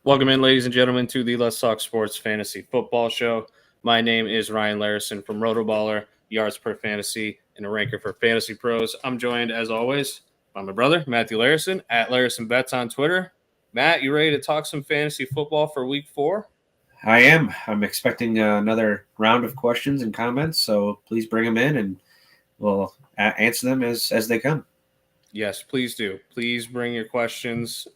Welcome in, ladies and gentlemen, to the Let's Talk Sports Fantasy Football Show. My name is Ryan Larrison from Rotoballer, yards per fantasy, and a ranker for FantasyPros. I'm joined, as always, by my brother, Matthew Larrison, at Larrison Bets on Twitter. Matt, you ready to talk some fantasy football for Week 4? I am. I'm expecting another round of questions and comments, so please bring them in, and we'll answer them as they come. Yes, please do. Please bring your questions.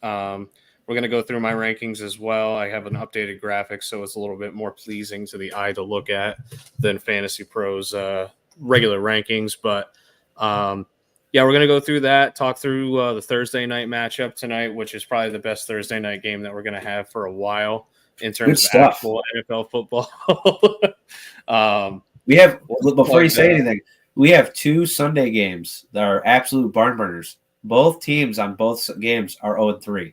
We're going to go through my rankings as well. I have an updated graphic, so it's a little bit more pleasing to the eye to look at than FantasyPros regular rankings. But yeah, we're going to go through that, talk through the Thursday night matchup tonight, which is probably the best Thursday night game that we're going to have for a while in terms of actual NFL football. We have, before you say anything, we have two Sunday games that are absolute barn burners. Both teams on both games are 0-3.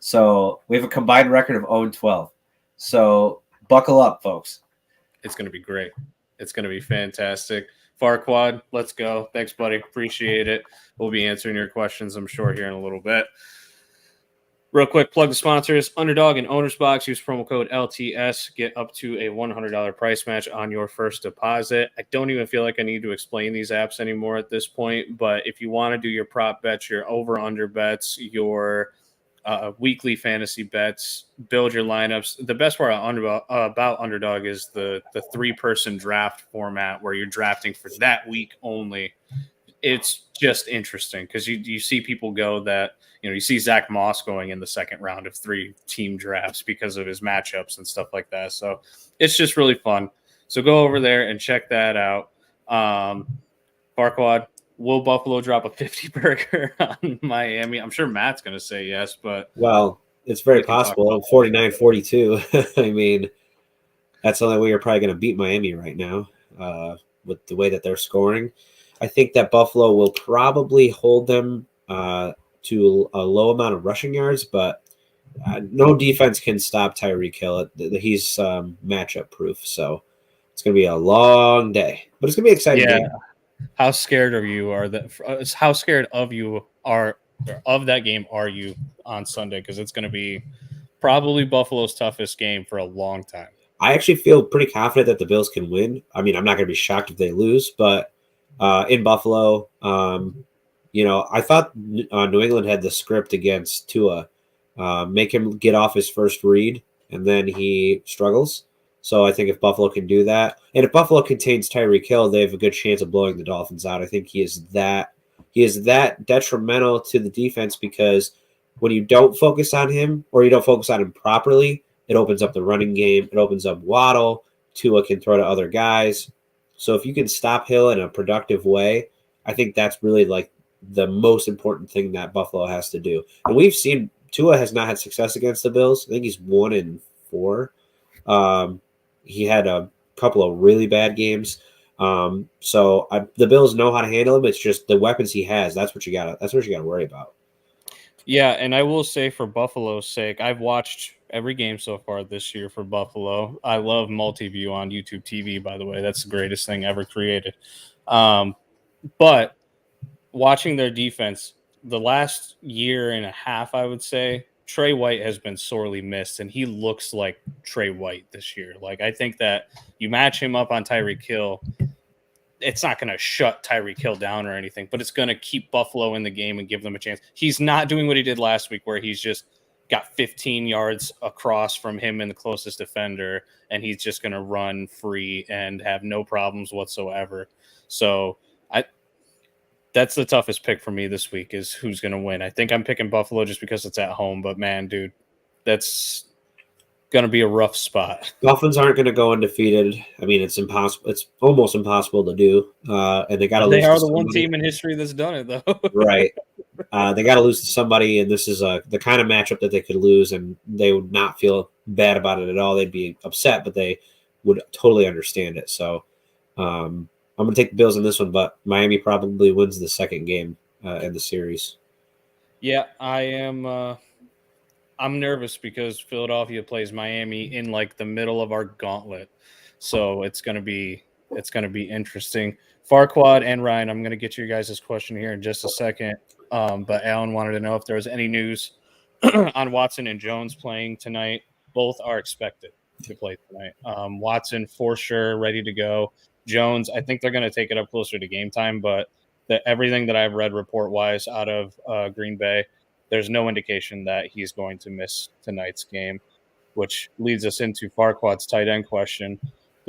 So we have a combined record of 0-12. So buckle up, folks. It's going to be great. It's going to be fantastic. Farquad, let's go. Thanks, buddy. Appreciate it. We'll be answering your questions, I'm sure, here in a little bit. Real quick, plug the sponsors. Underdog and Owner's Box. Use promo code LTS. Get up to a $100 price match on your first deposit. I don't even feel like I need to explain these apps anymore at this point, but if you want to do your prop bets, your over-under bets, your weekly fantasy bets, build your lineups. The best part about Underdog is the three-person draft format where you're drafting for that week only. It's just interesting because you see people go that, you see Zach Moss going in the second round of 3-team drafts because of his matchups and stuff like that. So it's just really fun. So go over there and check that out. Farquad, will Buffalo drop a 50 burger on Miami? I'm sure Matt's going to say yes, but well, it's very possible. 49-42. I mean, that's the only way you're probably going to beat Miami right now with the way that they're scoring. I think that Buffalo will probably hold them to a low amount of rushing yards, but no defense can stop Tyreek Hill. He's matchup proof, so it's going to be a long day, but it's going to be an exciting game. How scared of you are that? How scared of you are of that game are you on Sunday? Because it's going to be probably Buffalo's toughest game for a long time. I actually feel pretty confident that the Bills can win. I mean, I'm not going to be shocked if they lose, but in Buffalo, I thought New England had the script against Tua, make him get off his first read, and then he struggles. So I think if Buffalo can do that, and if Buffalo contains Tyreek Hill, they have a good chance of blowing the Dolphins out. I think he is that detrimental to the defense because when you don't focus on him or you don't focus on him properly, it opens up the running game. It opens up Waddle. Tua can throw to other guys. So if you can stop Hill in a productive way, I think that's really like the most important thing that Buffalo has to do. And we've seen Tua has not had success against the Bills. I think he's 1-4. He had a couple of really bad games. So the Bills know how to handle him. It's just the weapons he has. That's what you got to worry about. Yeah, and I will say for Buffalo's sake, I've watched every game so far this year for Buffalo. I love multi-view on YouTube TV, by the way. That's the greatest thing ever created. But watching their defense, the last year and a half, I would say, Trey White has been sorely missed, and he looks like Trey White this year. Like, I think that you match him up on Tyreek Hill, it's not going to shut Tyreek Hill down or anything, but it's going to keep Buffalo in the game and give them a chance. He's not doing what he did last week where he's just got 15 yards across from him and the closest defender, and he's just going to run free and have no problems whatsoever. So that's the toughest pick for me this week is who's going to win. I think I'm picking Buffalo just because it's at home, but man, dude, that's going to be a rough spot. Dolphins aren't going to go undefeated. I mean, it's impossible. It's almost impossible to do. And they got to lose. They are the one team in history that's done it, though. Right. They got to lose to somebody, and this is the kind of matchup that they could lose, and they would not feel bad about it at all. They'd be upset, but they would totally understand it. So I'm going to take the Bills in this one, but Miami probably wins the second game in the series. Yeah, I am. I'm nervous because Philadelphia plays Miami in like the middle of our gauntlet, so it's gonna be interesting. Farquad and Ryan, I'm gonna get you guys this question here in just a second. But Alan wanted to know if there was any news on Watson and Jones playing tonight. Both are expected to play tonight. Watson for sure ready to go. Jones, I think they're going to take it up closer to game time, but everything that I've read report wise out of Green Bay, there's no indication that he's going to miss tonight's game, which leads us into Farquad's tight end question.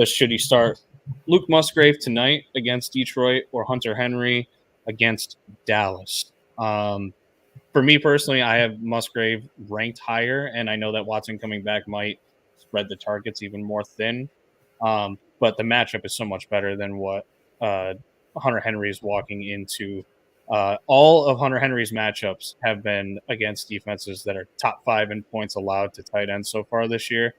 Should he start Luke Musgrave tonight against Detroit or Hunter Henry against Dallas? For me personally, I have Musgrave ranked higher, and I know that Watson coming back might spread the targets even more thin. But the matchup is so much better than what Hunter Henry is walking into. All of Hunter Henry's matchups have been against defenses that are top 5 in points allowed to tight ends so far this year.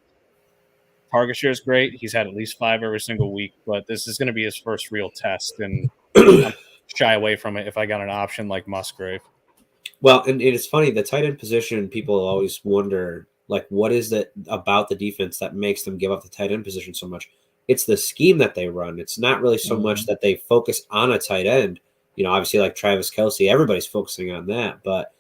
Target share is great. He's had at least 5 every single week, but this is going to be his first real test, and I'm shy away from it if I got an option like Musgrave. Well, and it's funny, the tight end position, people always wonder, like, what is it about the defense that makes them give up the tight end position so much? It's the scheme that they run. It's not really so much that they focus on a tight end. Obviously, like Travis Kelce, everybody's focusing on that, but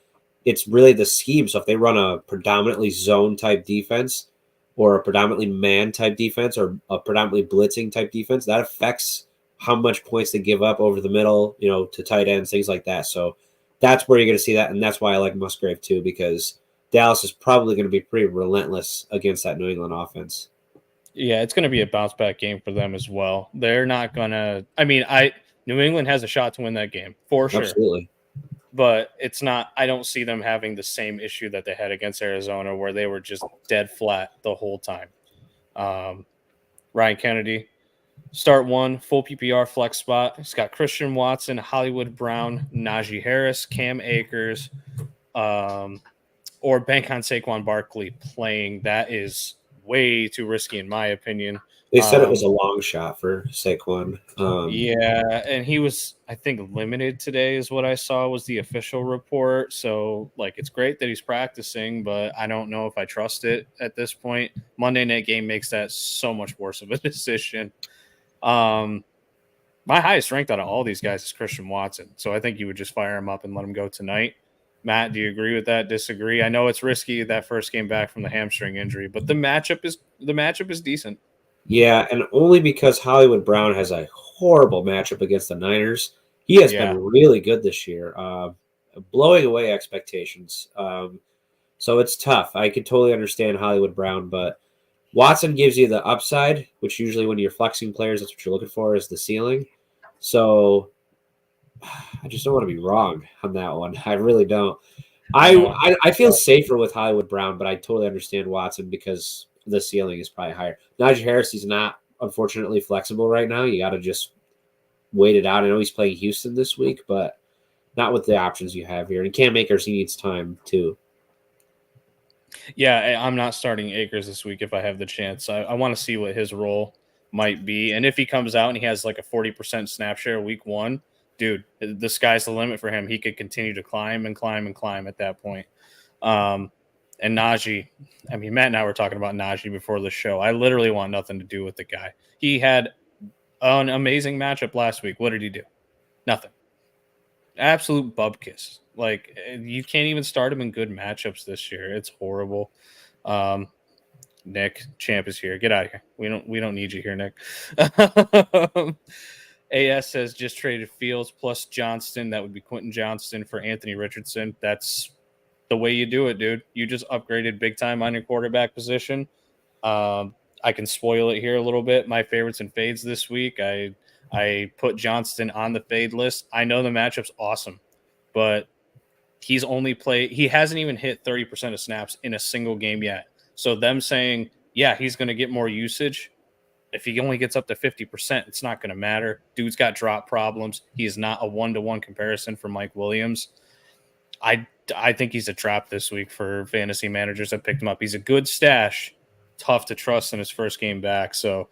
it's really the scheme. So if they run a predominantly zone type defense or a predominantly man type defense or a predominantly blitzing type defense, that affects how much points they give up over the middle, to tight ends, things like that. So that's where you're going to see that, and that's why I like Musgrave too, because Dallas is probably going to be pretty relentless against that New England offense. Yeah, it's going to be a bounce back game for them as well. They're not going to. New England has a shot to win that game for sure. Absolutely. But it's not. I don't see them having the same issue that they had against Arizona, where they were just dead flat the whole time. Ryan Kennedy, start 1, full PPR flex spot. He's got Christian Watson, Hollywood Brown, Najee Harris, Cam Akers, or bank on Saquon Barkley playing. That is way too risky, in my opinion. They said it was a long shot for Saquon. Yeah, and he was, I think, limited today is what I saw was the official report. So, it's great that he's practicing, but I don't know if I trust it at this point. Monday night game makes that so much worse of a decision. My highest ranked out of all these guys is Christian Watson. So I think you would just fire him up and let him go tonight. Matt, do you agree with that? Disagree? I know it's risky that first game back from the hamstring injury, but the matchup is decent. Yeah, and only because Hollywood Brown has a horrible matchup against the Niners. He has been really good this year, blowing away expectations. So it's tough. I could totally understand Hollywood Brown, but Watson gives you the upside, which usually when you're flexing players, that's what you're looking for, is the ceiling. So I just don't want to be wrong on that one. I really don't. I feel safer with Hollywood Brown, but I totally understand Watson because the ceiling is probably higher. Najee Harris, he's not, unfortunately, flexible right now. You got to just wait it out. I know he's playing Houston this week, but not with the options you have here. And Cam Akers, he needs time too. Yeah, I'm not starting Akers this week if I have the chance. I want to see what his role might be. And if he comes out and he has like a 40% snap share week 1, dude, the sky's the limit for him. He could continue to climb and climb and climb at that point. And Najee, Matt and I were talking about Najee before the show. I literally want nothing to do with the guy. He had an amazing matchup last week. What did he do? Nothing. Absolute bubkiss. You can't even start him in good matchups this year. It's horrible. Nick Champ is here. Get out of here. We don't need you here, Nick. AS says just traded Fields plus Johnston. That would be Quentin Johnston for Anthony Richardson. That's the way you do it, dude. You just upgraded big time on your quarterback position. I can spoil it here a little bit. My favorites and fades this week. I put Johnston on the fade list. I know the matchup's awesome, but he hasn't even hit 30% of snaps in a single game yet. So them saying, yeah, he's going to get more usage. If he only gets up to 50%, it's not going to matter. Dude's got drop problems. He is not a one-to-one comparison for Mike Williams. I think he's a trap this week for fantasy managers that picked him up. He's a good stash, tough to trust in his first game back. So,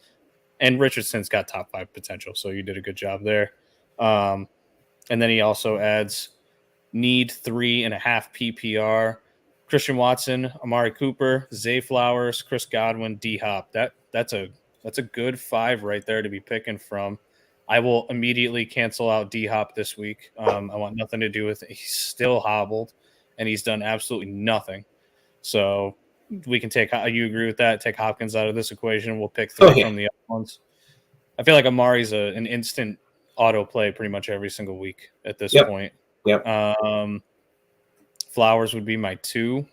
and Richardson's got top 5 potential, so you did a good job there. And then he also adds need 3.5 PPR. Christian Watson, Amari Cooper, Zay Flowers, Chris Godwin, D Hop. That's a good 5 right there to be picking from. I will immediately cancel out D Hop this week. I want nothing to do with it. He's still hobbled, and he's done absolutely nothing. So we can take. You agree with that? Take Hopkins out of this equation. We'll pick Oh three yeah, from the other ones. I feel like Amari's an instant auto play pretty much every single week at this yep, point. yep. Flowers would be my 2.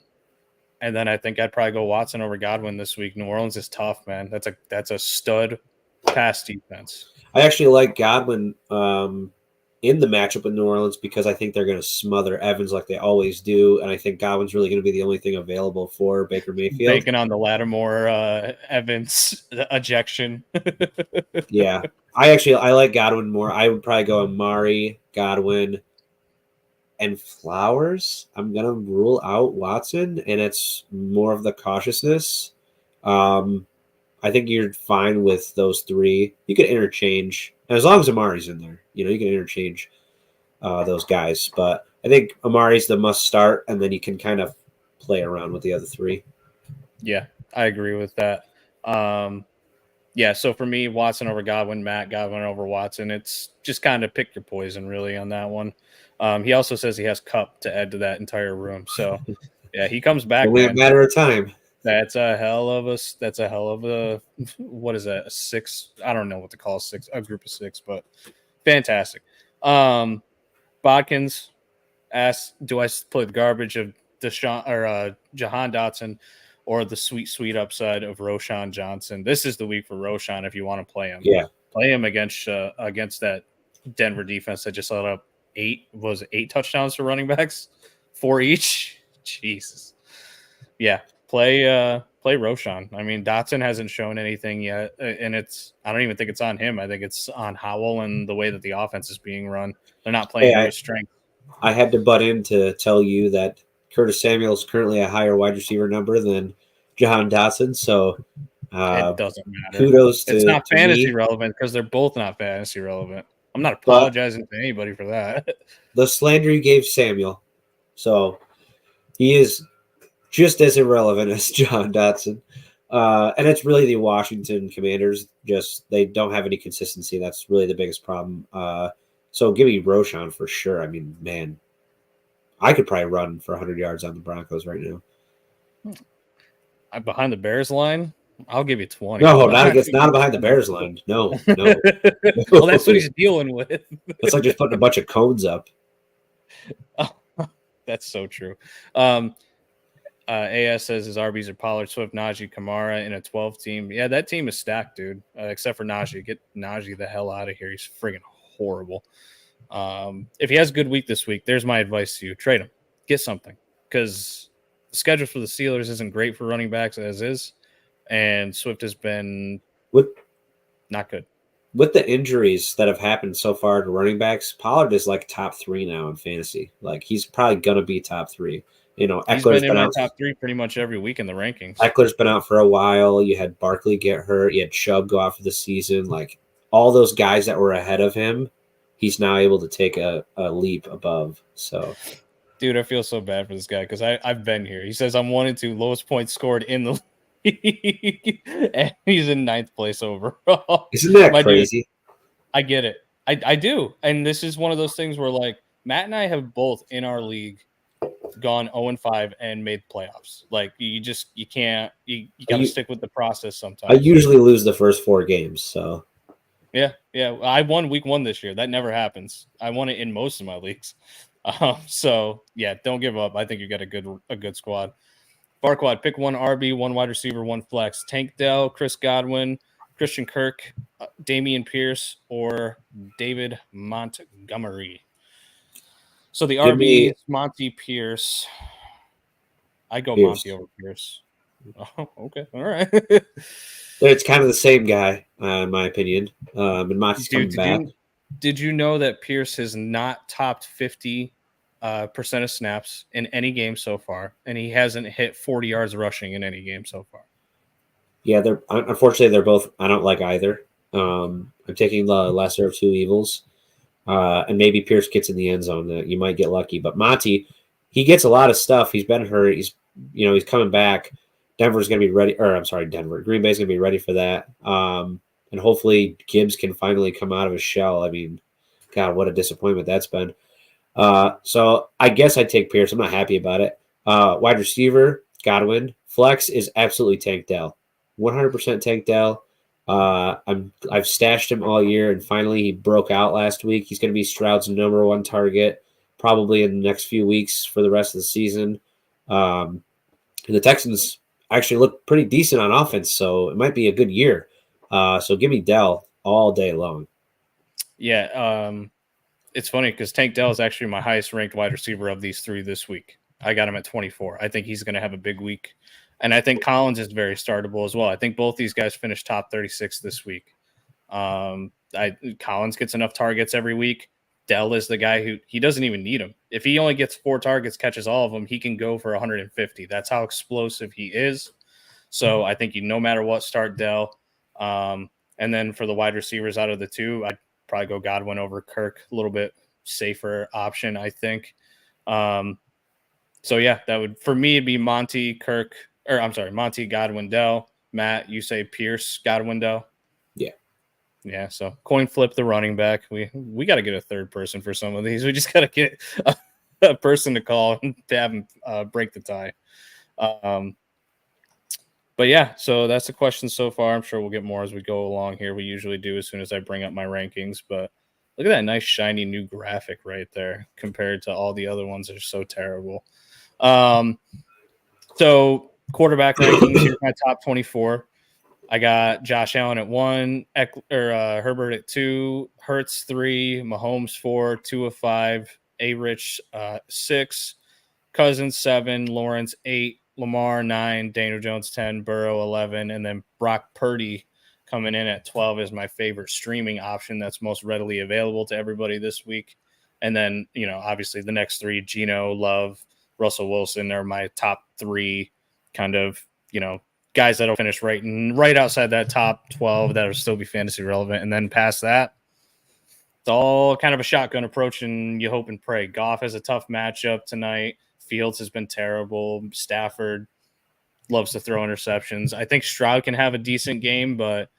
And then I think I'd probably go Watson over Godwin this week. New Orleans is tough, man. That's a stud pass defense. I actually like Godwin in the matchup with New Orleans because I think they're going to smother Evans like they always do, and I think Godwin's really going to be the only thing available for Baker Mayfield. Bacon on the Lattimore Evans ejection. Yeah, I like Godwin more. I would probably go Amari, Godwin, and Flowers. I'm gonna rule out Watson, and it's more of the cautiousness. Um, I think you're fine with those three. You can interchange, and as long as Amari's in there, you can interchange those guys. But I think Amari's the must start, and then you can kind of play around with the other three. Yeah, I agree with that. Yeah, so for me, Watson over Godwin, Matt Godwin over Watson. It's just kind of pick your poison, really, on that one. He also says he has Cup to add to that entire room. So, yeah, he comes back, Only a man. matter of time. That's a hell of a what is that? A 6? I don't know what to call a group of 6, but fantastic. Bodkins asks, do I play the garbage of Deshaun or Jahan Dotson or the sweet upside of Roshan Johnson? This is the week for Roshan if you want to play him. Yeah. Play him against that Denver defense that just let up 8 touchdowns for running backs, 4 each. Jesus. Yeah, play Roshan. I mean, Dotson hasn't shown anything yet, and I don't even think it's on him. I think it's on Howell and the way that the offense is being run. They're not playing to his strength. I had to butt in to tell you that Curtis Samuel is currently a higher wide receiver number than Jahan Dotson. So It doesn't matter. Kudos It's not to fantasy me. relevant because they're both not fantasy relevant. I'm not But apologizing to anybody for that. the slander you gave Samuel, so he is just as irrelevant as John Dotson. And it's really the Washington Commanders. Just they don't have any consistency. That's really the biggest problem. So give me Roshan for sure. I mean, man, I could probably run for 100 yards on the Broncos right now. I'm behind the Bears line. I'll give you 20. No, not behind the Bears line. No. Well, that's what he's dealing with. It's like just putting a bunch of cones up. That's so true. AS says his RBs are Pollard, Swift, Najee, Kamara in a 12 team. Yeah, that team is stacked, dude. Except for Najee. Get Najee the hell out of here. He's friggin' horrible. If he has a good week this week, there's my advice to you. Trade him. Get something. Because the schedule for the Steelers isn't great for running backs as is. And Swift has been not good. With the injuries that have happened so far to running backs, Pollard is like top 3 now in fantasy. Like he's probably gonna be top 3. He's been in my top 3 pretty much every week in the rankings. Eckler's been out for a while. You had Barkley get hurt. You had Chubb go out for the season. Like all those guys that were ahead of him, he's now able to take a leap above. So, dude, I feel so bad for this guy because I've been here. He says I'm 1-2, lowest points scored in the league, and he's in 9th place overall. Isn't that crazy? Dude, I get it. I do, and this is one of those things where like Matt and I have both in our league gone 0-5 and made playoffs. Like you can't you got to stick with the process sometimes. I usually lose the first 4 games, so yeah. I won week 1 this year. That never happens. I won it in most of my leagues. So yeah, don't give up. I think you got a good squad. Farquad, pick 1 RB, 1 wide receiver, 1 flex. Tank Dell, Chris Godwin, Christian Kirk, Damian Pierce, or David Montgomery. So the RB is Monty Pierce. I go Monty over Pierce. Oh, okay. All right. It's kind of the same guy, in my opinion. And Monty's coming back. Did you know that Pierce has not topped 50% of snaps in any game so far, and he hasn't hit 40 yards rushing in any game so far? Yeah, unfortunately they're both. I don't like either. I'm taking the lesser of 2 evils. And maybe Pierce gets in the end zone. You might get lucky, but Monty, he gets a lot of stuff. He's been hurt. He's coming back. Denver's going to be ready, or I'm sorry, Green Bay's going to be ready for that. And hopefully Gibbs can finally come out of his shell. I mean, God, what a disappointment that's been. So I guess I'd take Pierce. I'm not happy about it. Wide receiver, Godwin. Flex is absolutely Tank Dell. 100% Tank Dell. I've stashed him all year, and finally he broke out last week. He's going to be Stroud's number one target probably in the next few weeks for the rest of the season. And the Texans actually look pretty decent on offense, so it might be a good year. So give me Dell all day long. Yeah, it's funny because Tank Dell is actually my highest ranked wide receiver of these three this week. I got him at 24. I think he's going to have a big week. And I think Collins is very startable as well. I think both these guys finished top 36 this week. Collins gets enough targets every week. Dell is the guy who he doesn't even need him. If he only gets 4 targets, catches all of them, he can go for 150. That's how explosive he is. So I think no matter what, start Dell. And then for the wide receivers out of the two, I'd probably go Godwin over Kirk. A little bit safer option, I think. So yeah, that would for me it'd be Monty, Kirk, or I'm sorry, Monty, Godwin, Dell. Matt, you say Pierce, Godwin, Dell. Yeah. Yeah, so coin flip the running back. We got to get a third person for some of these. We just got to get a person to call and to have him break the tie. But yeah, so that's the question so far. I'm sure we'll get more as we go along here. We usually do as soon as I bring up my rankings. But look at that nice shiny new graphic right there compared to all the other ones that are so terrible. So quarterback rankings, here's my top 24. I got Josh Allen at 1, Herbert at 2, Hurts 3, Mahomes 4, 2 of 5, A-Rich 6, Cousins 7, Lawrence 8, Lamar 9, Daniel Jones 10, Burrow 11, and then Brock Purdy coming in at 12 is my favorite streaming option that's most readily available to everybody this week. And then, obviously the next 3, Geno, Love, Russell Wilson are my top 3 kind of, guys that'll finish right outside that top 12 that'll still be fantasy relevant. And then past that, it's all kind of a shotgun approach, and you hope and pray. Goff has a tough matchup tonight. Fields has been terrible. Stafford loves to throw interceptions. I think Stroud can have a decent game, but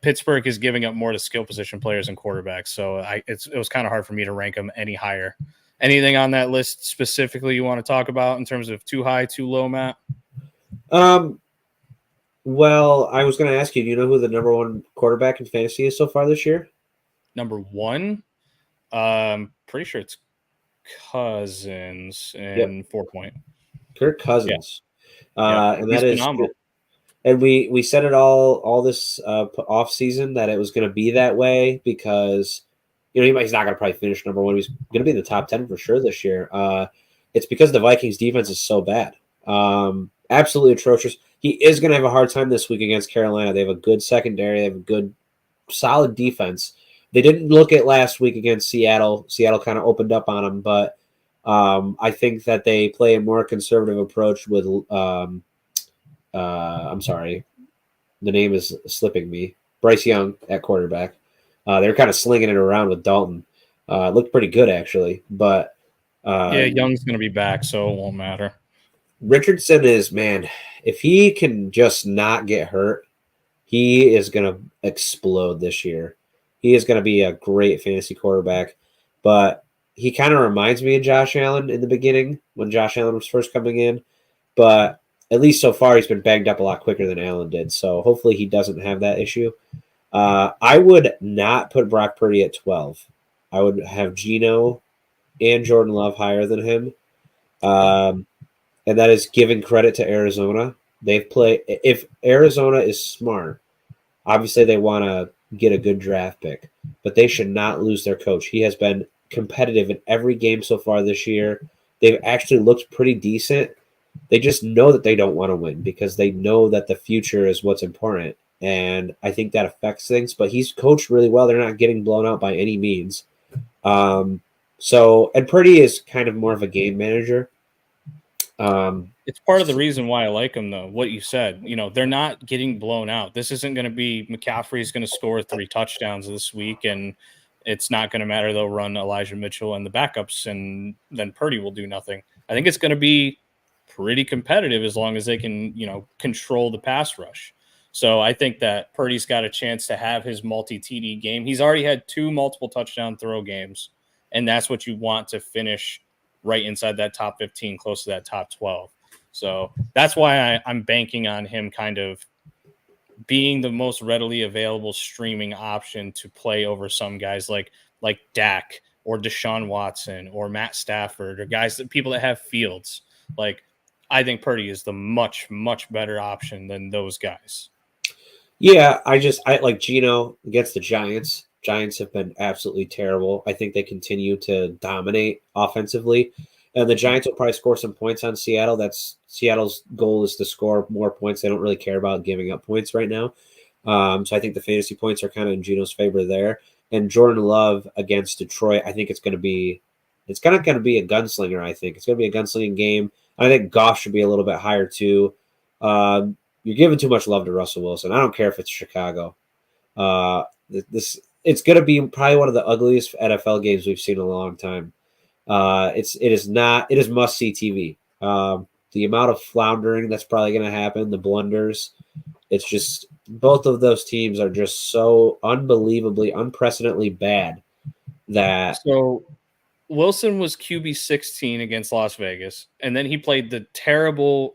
Pittsburgh is giving up more to skill position players and quarterbacks. So it was kind of hard for me to rank them any higher. Anything on that list specifically you want to talk about in terms of too high, too low, Matt? Well, I was going to ask you, do you know who the number 1 quarterback in fantasy is so far this year? Number 1? Pretty sure it's Cousins in 4-point. Kirk Cousins. Yeah. And that is phenomenal. And we said it all this off season that it was going to be that way because he's not going to probably finish number 1. He's going to be in the top 10 for sure this year. It's because the Vikings defense is so bad. Absolutely atrocious. He is going to have a hard time this week against Carolina. They have a good secondary. They have a good, solid defense. They didn't look at last week against Seattle. Seattle kind of opened up on them, but I think that they play a more conservative approach with I'm sorry, the name is slipping me. Bryce Young at quarterback. They're kind of slinging it around with Dalton. Looked pretty good actually, but Young's going to be back, so it won't matter. Richardson is, man, if he can just not get hurt, he is going to explode this year. He is going to be a great fantasy quarterback, but he kind of reminds me of Josh Allen in the beginning when Josh Allen was first coming in, but at least so far he's been banged up a lot quicker than Allen did, so hopefully he doesn't have that issue. I would not put Brock Purdy at 12. I would have Geno and Jordan Love higher than him. And that is giving credit to Arizona. If Arizona is smart, obviously they want to get a good draft pick, but they should not lose their coach. He has been competitive in every game so far this year. They've actually looked pretty decent. They just know that they don't want to win because they know that the future is what's important. And I think that affects things, but he's coached really well. They're not getting blown out by any means. And Purdy is kind of more of a game manager. It's part of the reason why I like him, though. What you said, they're not getting blown out. This isn't going to be McCaffrey's going to score 3 touchdowns this week, and it's not going to matter. They'll run Elijah Mitchell and the backups, and then Purdy will do nothing. I think it's going to be pretty competitive as long as they can, control the pass rush. So I think that Purdy's got a chance to have his multi-TD game. He's already had 2 multiple touchdown throw games, and that's what you want to finish right inside that top 15, close to that top 12. So that's why I'm banking on him kind of being the most readily available streaming option to play over some guys like Dak or Deshaun Watson or Matt Stafford or guys that people that have Fields. Like I think Purdy is the much better option than those guys. Yeah, I like Geno against the Giants. Giants have been absolutely terrible. I think they continue to dominate offensively. And the Giants will probably score some points on Seattle. That's Seattle's goal is to score more points. They don't really care about giving up points right now. So I think the fantasy points are kind of in Geno's favor there. And Jordan Love against Detroit, I think it's gonna be a gunslinger. I think it's gonna be a gunslinging game. I think Goff should be a little bit higher too. You're giving too much love to Russell Wilson. I don't care if it's Chicago. This it's gonna be probably one of the ugliest NFL games we've seen in a long time. It is must see TV. The amount of floundering that's probably going to happen, the blunders, it's just both of those teams are just so unbelievably, unprecedentedly bad that So Wilson was QB 16 against Las Vegas, and then he played the terrible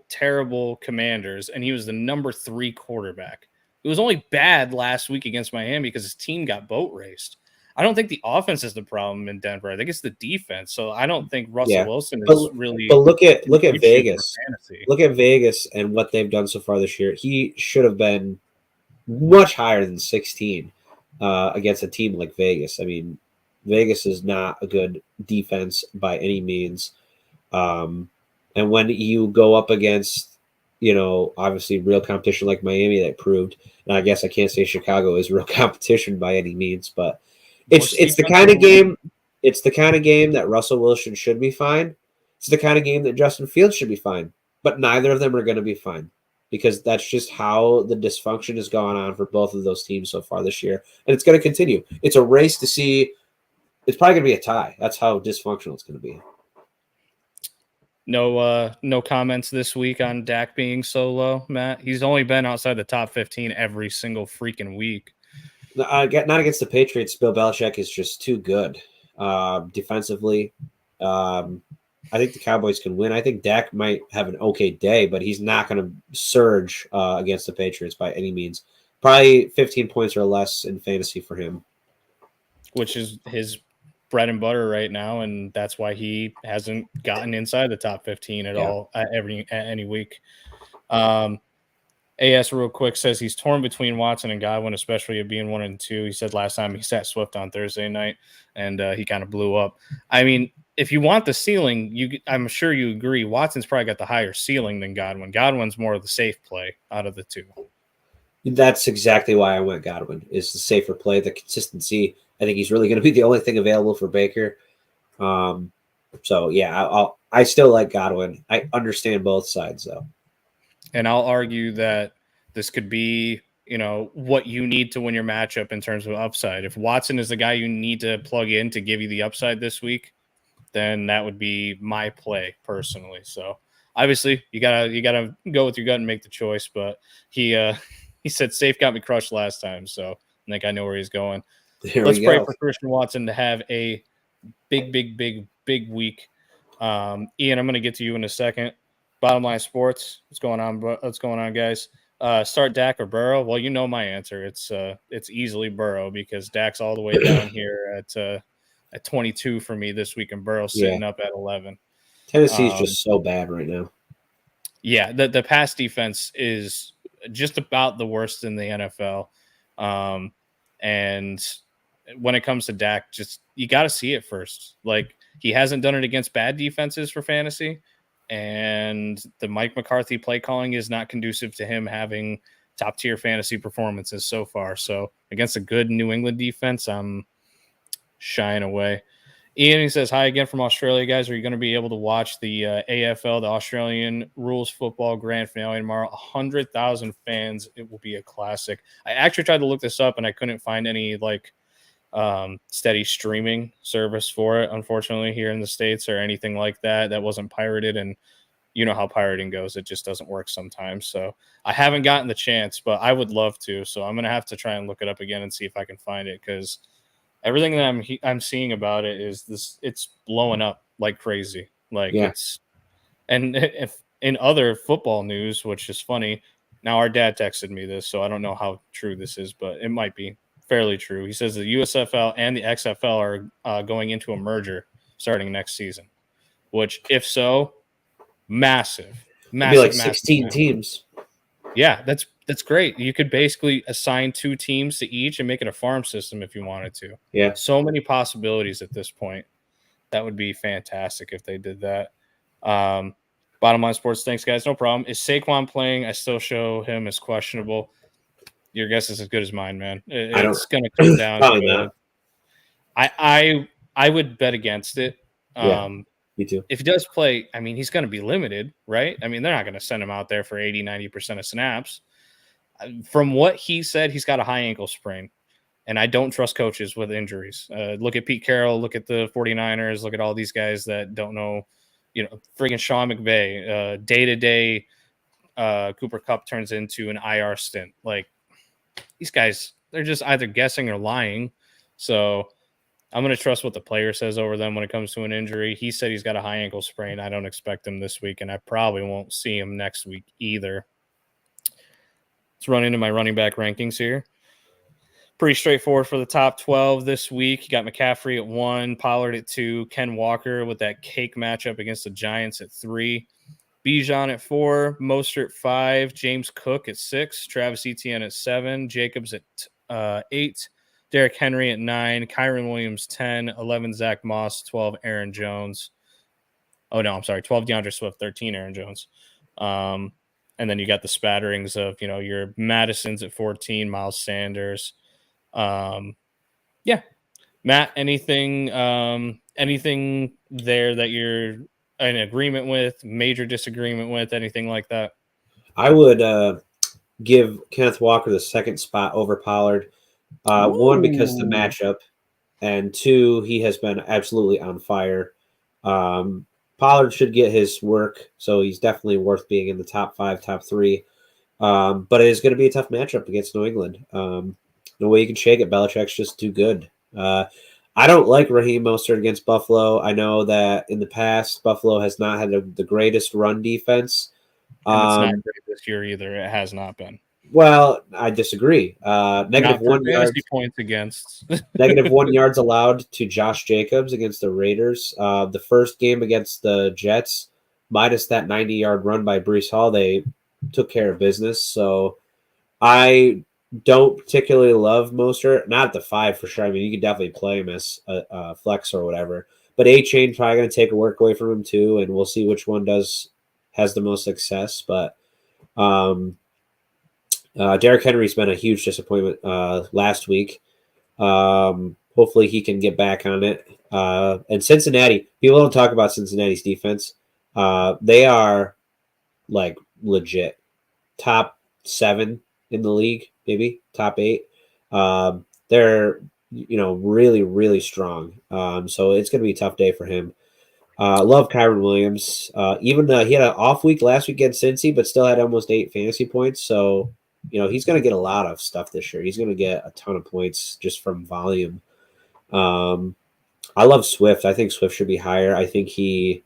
Commanders, and he was the number 3 quarterback. It was only bad last week against Miami because his team got boat raced. I don't think the offense is the problem in Denver. I think it's the defense. So I don't think Russell yeah. Wilson But is really look an at issue for Vegas. fantasy. Look at Vegas and what they've done so far this year. He should have been much higher than 16 against a team like Vegas. I mean, Vegas is not a good defense by any means. And when you go up against, obviously real competition like Miami, that proved, and I guess I can't say Chicago is real competition by any means, but it's the kind of game, that Russell Wilson should be fine. It's the kind of game that Justin Fields should be fine, but neither of them are going to be fine because that's just how the dysfunction has gone on for both of those teams so far this year, and it's going to continue. It's a race to see. It's probably going to be a tie. That's how dysfunctional it's going to be. No comments this week on Dak being so low, Matt. He's only been outside the top 15 every single freaking week. Not against the Patriots. Bill Belichick is just too good defensively. I think the Cowboys can win. I think Dak might have an okay day, but he's not going to surge against the Patriots by any means. Probably 15 points or less in fantasy for him. Which is his bread and butter right now, and that's why he hasn't gotten inside the top 15 at all at any week. AS real quick says he's torn between Watson and Godwin, especially at being 1 and 2. He said last time he sat Swift on Thursday night, and he kind of blew up. I mean, if you want the ceiling, I'm sure you agree. Watson's probably got the higher ceiling than Godwin. Godwin's more of the safe play out of the two. That's exactly why I went Godwin. Is the safer play, the consistency. I think he's really going to be the only thing available for Baker. So yeah, I still like Godwin. I understand both sides though. And I'll argue that this could be, what you need to win your matchup in terms of upside. If Watson is the guy you need to plug in to give you the upside this week, then that would be my play personally. So obviously you gotta go with your gut and make the choice. But he said safe got me crushed last time, so I think I know where he's going. Let's pray for Christian Watson to have a big week. Ian, I'm going to get to you in a second. Bottom Line Sports, what's going on? What's going on, guys? Start Dak or Burrow? Well, you know my answer. It's easily Burrow because Dak's all the way down here at 22 for me this week, and Burrow's sitting up at 11. Tennessee's just so bad right now. Yeah, the pass defense is just about the worst in the NFL. And when it comes to Dak, just you got to see it first. Like he hasn't done it against bad defenses for fantasy, and the Mike McCarthy play calling is not conducive to him having top tier fantasy performances so far. So against a good New England defense, I'm shying away. Ian, he says, hi again from Australia, guys. Are you going to be able to watch the AFL, the Australian Rules Football Grand Finale tomorrow? 100,000 fans. It will be a classic. I actually tried to look this up, and I couldn't find any steady streaming service for it, unfortunately, here in the States or anything like that. That wasn't pirated, and you know how pirating goes. It just doesn't work sometimes. So I haven't gotten the chance, but I would love to. So I'm going to have to try and look it up again and see if I can find it because everything that I'm seeing about it is this. It's blowing up like crazy. Like it's, and if in other football news, which is funny, now our dad texted me this, so I don't know how true this is, but it might be fairly true. He says the USFL and the XFL are going into a merger starting next season, which, if so, massive, It'd be like massive, massive, 16 massive. teams. Yeah, that's great. You could basically assign 2 teams to each and make it a farm system if you wanted to. Yeah. So many possibilities at this point. That would be fantastic if they did that. Bottom line sports, thanks guys, no problem. Is Saquon playing? I still show him as questionable. Your guess is as good as mine, man. I don't It's going to come down probably to not. I would bet against it. Yeah, me too. If he does play, I mean, he's going to be limited, right? I mean, they're not going to send him out there for 80, 90% of snaps. From what he said, he's got a high ankle sprain. And I don't trust coaches with injuries. Look at Pete Carroll, look at the 49ers, look at all these guys that don't know, friggin' Sean McVay, day-to-day Cooper Kupp turns into an IR stint. Like, these guys, they're just either guessing or lying. So I'm going to trust what the player says over them when it comes to an injury. He said he's got a high ankle sprain. I don't expect him this week, and I probably won't see him next week either. Let's run into my running back rankings here. Pretty straightforward for the top 12 this week. You got McCaffrey at 1, Pollard at 2, Ken Walker with that cake matchup against the Giants at 3, Bijan at 4, Mostert at 5, James Cook at 6, Travis Etienne at 7, Jacobs at 8, Derrick Henry at 9, Kyron Williams 10, 11 Zach Moss, 12 Aaron Jones. Oh, no, I'm sorry, 12 DeAndre Swift, 13 Aaron Jones. And then you got the spatterings of, your Madison's at 14, Miles Sanders. Yeah, Matt, anything there that you're in agreement with, major disagreement with, anything like that? I would give Kenneth Walker the second spot over Pollard. One, because the matchup, and 2, he has been absolutely on fire. Pollard should get his work, so he's definitely worth being in the top 5, top 3. But it is going to be a tough matchup against New England. No way you can shake it. Belichick's just too good. I don't like Raheem Mostert against Buffalo. I know that in the past, Buffalo has not had the greatest run defense. And it's not great this year either. It has not been. Well, I disagree. Negative 1 yards points against. negative 1 yards allowed to Josh Jacobs against the Raiders. The first game against the Jets, minus that 90-yard run by Breece Hall, they took care of business. So I don't particularly love Mostert. Not at the 5 for sure. I mean, you could definitely play him as a flex or whatever. But A-Chain probably going to take a work away from him too, and we'll see which one has the most success. But Derrick Henry's been a huge disappointment last week. Hopefully he can get back on it. And Cincinnati, people don't talk about Cincinnati's defense. They are like legit top 7 in the league, maybe top 8. They're really, really strong. So it's going to be a tough day for him. Love Kyron Williams. Even he had an off week last week against Cincy, but still had almost 8 fantasy points. So he's going to get a lot of stuff this year. He's going to get a ton of points just from volume. I love Swift. I think Swift should be higher. I think he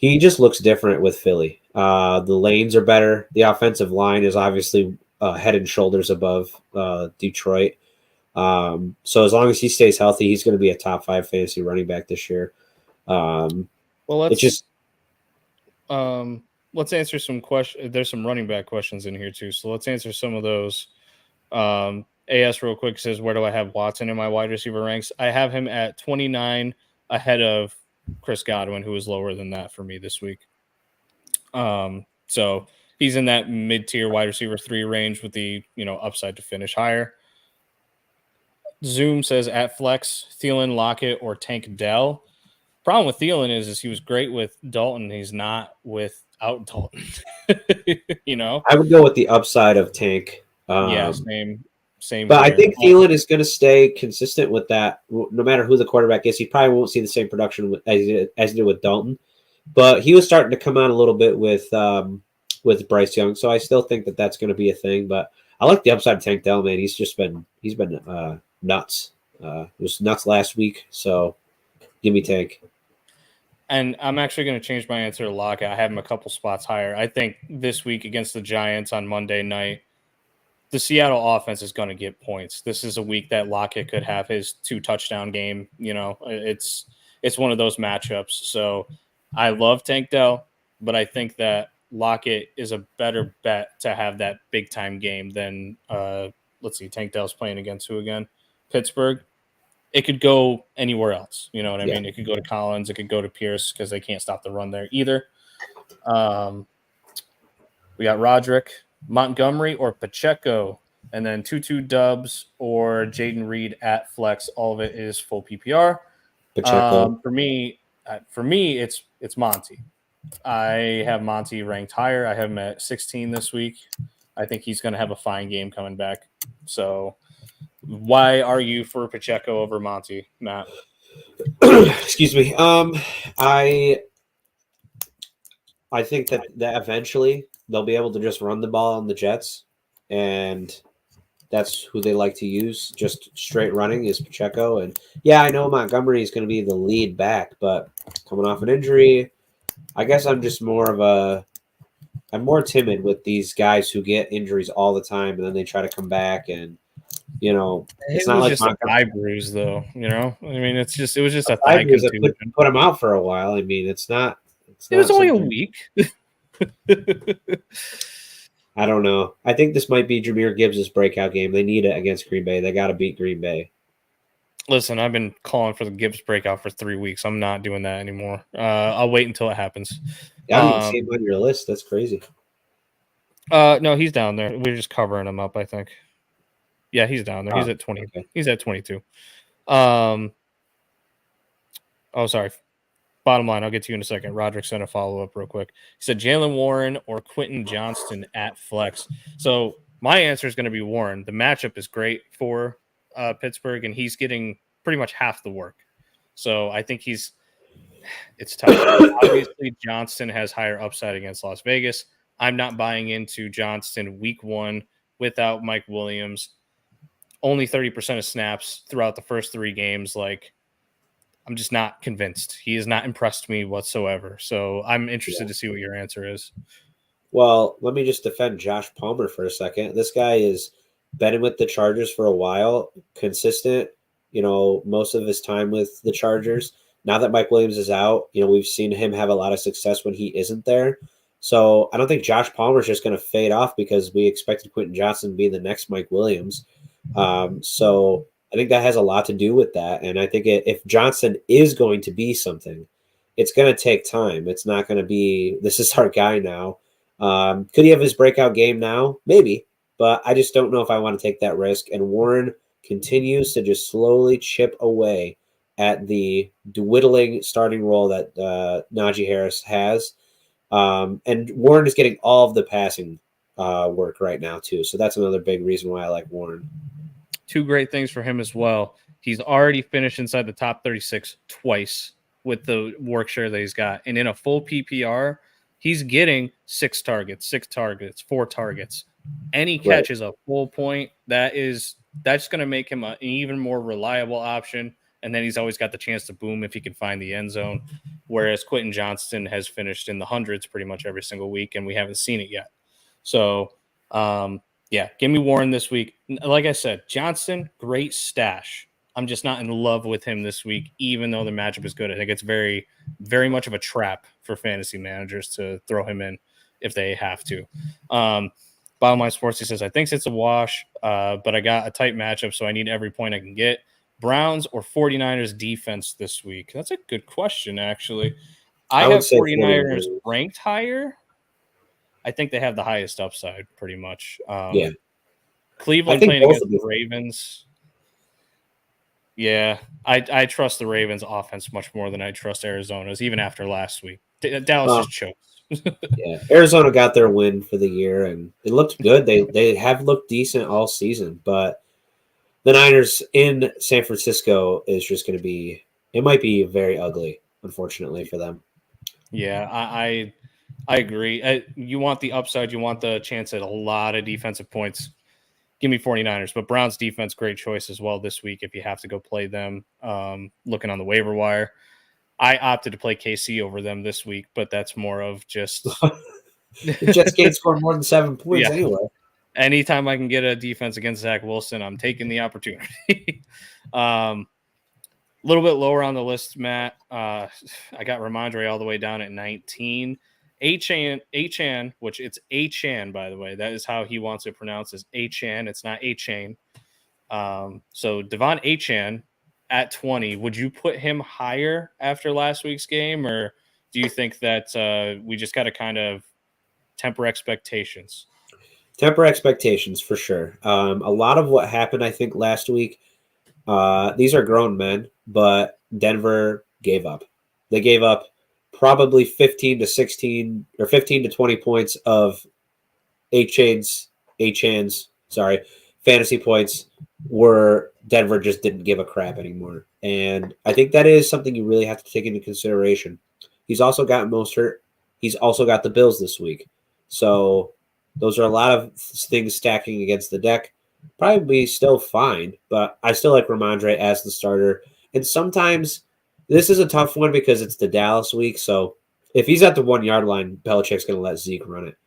just looks different with Philly. The lanes are better. The offensive line is obviously head and shoulders above Detroit. So as long as he stays healthy, he's going to be a top 5 fantasy running back this year. Let's answer some questions. There's some running back questions in here too, so let's answer some of those. AS real quick says, where do I have Watson in my wide receiver ranks? I have him at 29, ahead of Chris Godwin, who is lower than that for me this week. So he's in that mid-tier wide receiver 3 range with the upside to finish higher. Zoom says at flex, Thielen, Lockett, or Tank Dell. Problem with Thielen is he was great with Dalton. He's not without Dalton. I would go with the upside of Tank. Yeah, same. But here. I think Thielen is going to stay consistent with that. No matter who the quarterback is, he probably won't see the same production as he did with Dalton. But he was starting to come on a little bit with Bryce Young, so I still think that that's going to be a thing. But I like the upside of Tank Dell, man. He's been nuts. It was nuts last week, so give me Tank. And I'm actually going to change my answer to Lockett. I have him a couple spots higher. I think this week against the Giants on Monday night, the Seattle offense is going to get points. This is a week that Lockett could have his 2-touchdown game. It's one of those matchups. So I love Tank Dell, but I think that Lockett is a better bet to have that big time game than let's see, Tank Dell's playing against who again? Pittsburgh. It could go anywhere else. You know what I Yeah. mean? It could go to Collins. It could go to Pierce because they can't stop the run there either. We got Roderick, Montgomery, or Pacheco, and then 2-2 Dubs or Jaden Reed at flex. All of it is full PPR. Pacheco. For me, it's Monty. I have Monty ranked higher. I have him at 16 this week. I think he's going to have a fine game coming back. So, why are you for Pacheco over Monty, Matt? Excuse me. I think that eventually they'll be able to just run the ball on the Jets, and that's who they like to use. Just straight running is Pacheco, and yeah, I know Montgomery is going to be the lead back, but coming off an injury, I guess I'm more timid with these guys who get injuries all the time, and then they try to come back, and it's It not was like just a thigh bruise, though. I mean, it was just a I thigh was that contusion. put him out for a while. I mean, it's not It was only a something. week. I don't know. I think this might be Jahmyr Gibbs' breakout game. They need it against Green Bay. They got to beat Green Bay. Listen, I've been calling for the Gibbs breakout for 3 weeks. I'm not doing that anymore. I'll wait until it happens. I don't even see him on your list. That's crazy. No, he's down there. We're just covering him up, I think. Yeah, he's down there. He's at 20. Okay. He's at 22. Sorry. Bottom line, I'll get to you in a second. Roderick sent a follow up real quick. He said Jalen Warren or Quentin Johnston at flex. So my answer is going to be Warren. The matchup is great for Pittsburgh, and he's getting pretty much half the work. So I think it's tough. Obviously, Johnston has higher upside against Las Vegas. I'm not buying into Johnston week 1 without Mike Williams. Only 30% of snaps throughout the first 3 games. I'm just not convinced. He has not impressed me whatsoever. So I'm interested to see what your answer is. Well, let me just defend Josh Palmer for a second. This guy has been with the Chargers for a while, consistent, most of his time with the Chargers. Now that Mike Williams is out, we've seen him have a lot of success when he isn't there. So I don't think Josh Palmer is just going to fade off because we expected Quentin Johnson to be the next Mike Williams. So I think that has a lot to do with that. And I think if Johnson is going to be something, it's going to take time. It's not going to be, this is our guy now. Could he have his breakout game now? Maybe, but I just don't know if I want to take that risk. And Warren continues to just slowly chip away at the dwindling starting role that Najee Harris has. And Warren is getting all of the passing work right now, too. So that's another big reason why I like Warren. 2 great things for him as well. He's already finished inside the top 36 twice with the work share that he's got. And in a full PPR, he's getting 6 targets, 4 targets. Any catch is a full point. That's going to make him an even more reliable option. And then he's always got the chance to boom if he can find the end zone. Whereas Quentin Johnston has finished in the hundreds pretty much every single week, and we haven't seen it yet. So, yeah, give me Warren this week. Like I said, Johnston, great stash. I'm just not in love with him this week, even though the matchup is good. I think it's very, very much of a trap for fantasy managers to throw him in if they have to. Bottom Line Sports, he says, I think it's a wash, but I got a tight matchup, so I need every point I can get. Browns or 49ers defense this week? That's a good question, actually. I have 49ers ranked higher. I think they have the highest upside, pretty much. Yeah. Cleveland playing against the Ravens. Yeah, I trust the Ravens offense much more than I trust Arizona's, even after last week. Dallas just choked. Yeah, Arizona got their win for the year, and it looked good. They have looked decent all season, but the Niners in San Francisco is just going to be – it might be very ugly, unfortunately, for them. Yeah, I agree. You want the upside. You want the chance at a lot of defensive points. Give me 49ers. But Browns defense, great choice as well this week if you have to go play them, looking on the waiver wire. I opted to play KC over them this week, but that's more of just The Jets can't score more than 7 points yeah. anyway. Anytime I can get a defense against Zach Wilson, I'm taking the opportunity. A little bit lower on the list, Matt. I got Ramondre all the way down at 19. Achan, which it's Achan, by the way. That is how he wants it pronounced, is Achan. It's not Achan. So Devon Achan at 20, would you put him higher after last week's game, or do you think that we just got to kind of temper expectations? Temper expectations for sure. A lot of what happened, I think, last week, these are grown men, but Denver gave up. They gave up probably 15 to 16 or 15 to 20 points of Achan's, sorry, fantasy points where Denver just didn't give a crap anymore. And I think that is something you really have to take into consideration. He's also got Mostert. He's also got the Bills this week. So those are a lot of things stacking against the deck. Probably still fine, but I still like Ramondre as the starter. And sometimes this is a tough one because it's the Dallas week. So if he's at the 1 yard line, Belichick's going to let Zeke run it.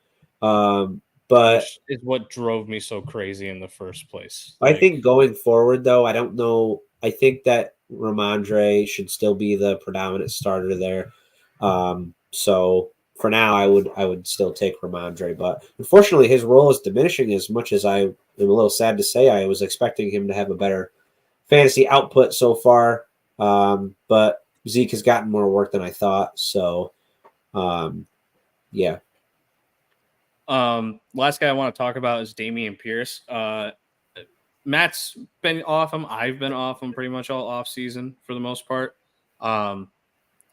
But Which is what drove me so crazy in the first place. I think going forward, though, I don't know. I think that Ramondre should still be the predominant starter there. So for now, I would still take Ramondre, but unfortunately, his role is diminishing as much as I am a little sad to say. I was expecting him to have a better fantasy output so far, but Zeke has gotten more work than I thought. So, yeah. Last guy I want to talk about is Dameon Pierce. Matt's been off him. I've been off him pretty much all off season for the most part. And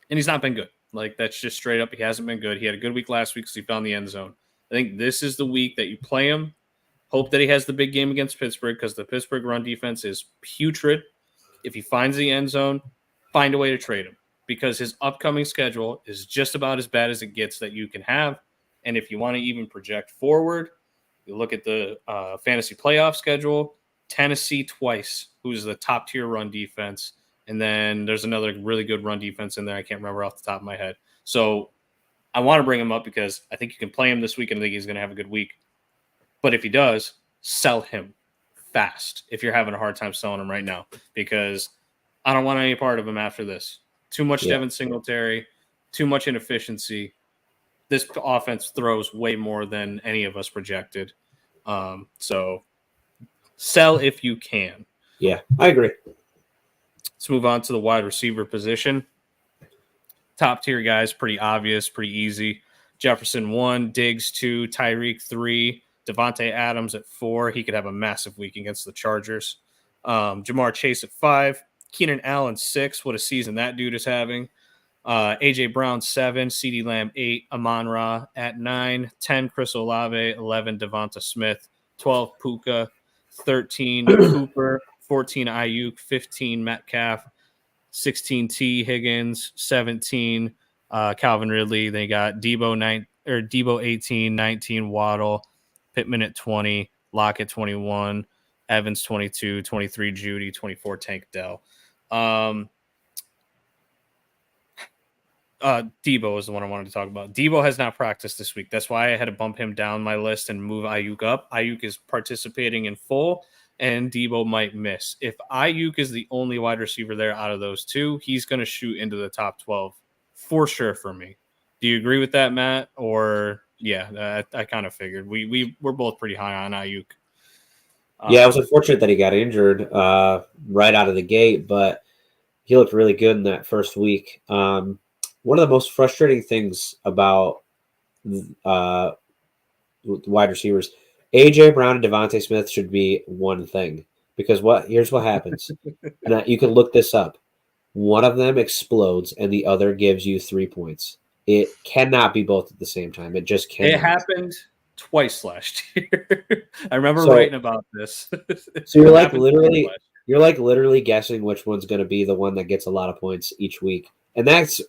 he's not been good. Like, that's just straight up. He hasn't been good. He had a good week last week because he found the end zone. I think this is the week that you play him. Hope that he has the big game against Pittsburgh because the Pittsburgh run defense is putrid. If he finds the end zone, find a way to trade him because his upcoming schedule is just about as bad as it gets that you can have. And if you want to even project forward, you look at the fantasy playoff schedule, Tennessee twice, who's the top tier run defense. And then there's another really good run defense in there. I can't remember off the top of my head. So I want to bring him up because I think you can play him this week and I think he's going to have a good week. But if he does, sell him fast if you're having a hard time selling him right now because I don't want any part of him after this. Too much Devin Singletary, too much inefficiency. This offense throws way more than any of us projected. So sell if you can. Yeah, I agree. Let's move on to the wide receiver position. Top tier guys, pretty obvious, pretty easy. Jefferson 1, Diggs 2, Tyreek 3, Devontae Adams at 4. He could have a massive week against the Chargers. Jamar Chase at 5, Keenan Allen 6. What a season that dude is having. AJ Brown 7, CeeDee Lamb 8, Amon-Ra at 9, 10 Chris Olave, 11 Devonta Smith, 12 Puka, 13 Cooper, 14 Ayuk, 15 Metcalf, 16 T Higgins, 17 Calvin Ridley. They got Debo 18, 19 Waddle, Pittman at 20, Locke at 21, Evans 22, 23 Judy, 24 Tank Dell. Debo is the one I wanted to talk about. Debo has not practiced this week. That's why I had to bump him down my list and move Ayuk up. Ayuk is participating in full, and Debo might miss. If Ayuk is the only wide receiver there out of those two, he's going to shoot into the top 12 for sure for me. Do you agree with that, Matt? Or, yeah, I kind of figured. We're both pretty high on Ayuk. Yeah, it was unfortunate that he got injured right out of the gate, but he looked really good in that first week. One of the most frustrating things about wide receivers, AJ Brown and Devontae Smith should be one thing because here's what happens. And you can look this up. One of them explodes and the other gives you 3 points. It cannot be both at the same time. It just cannot. It happened twice last year. I remember writing about this. So you're like literally guessing which one's going to be the one that gets a lot of points each week. And that's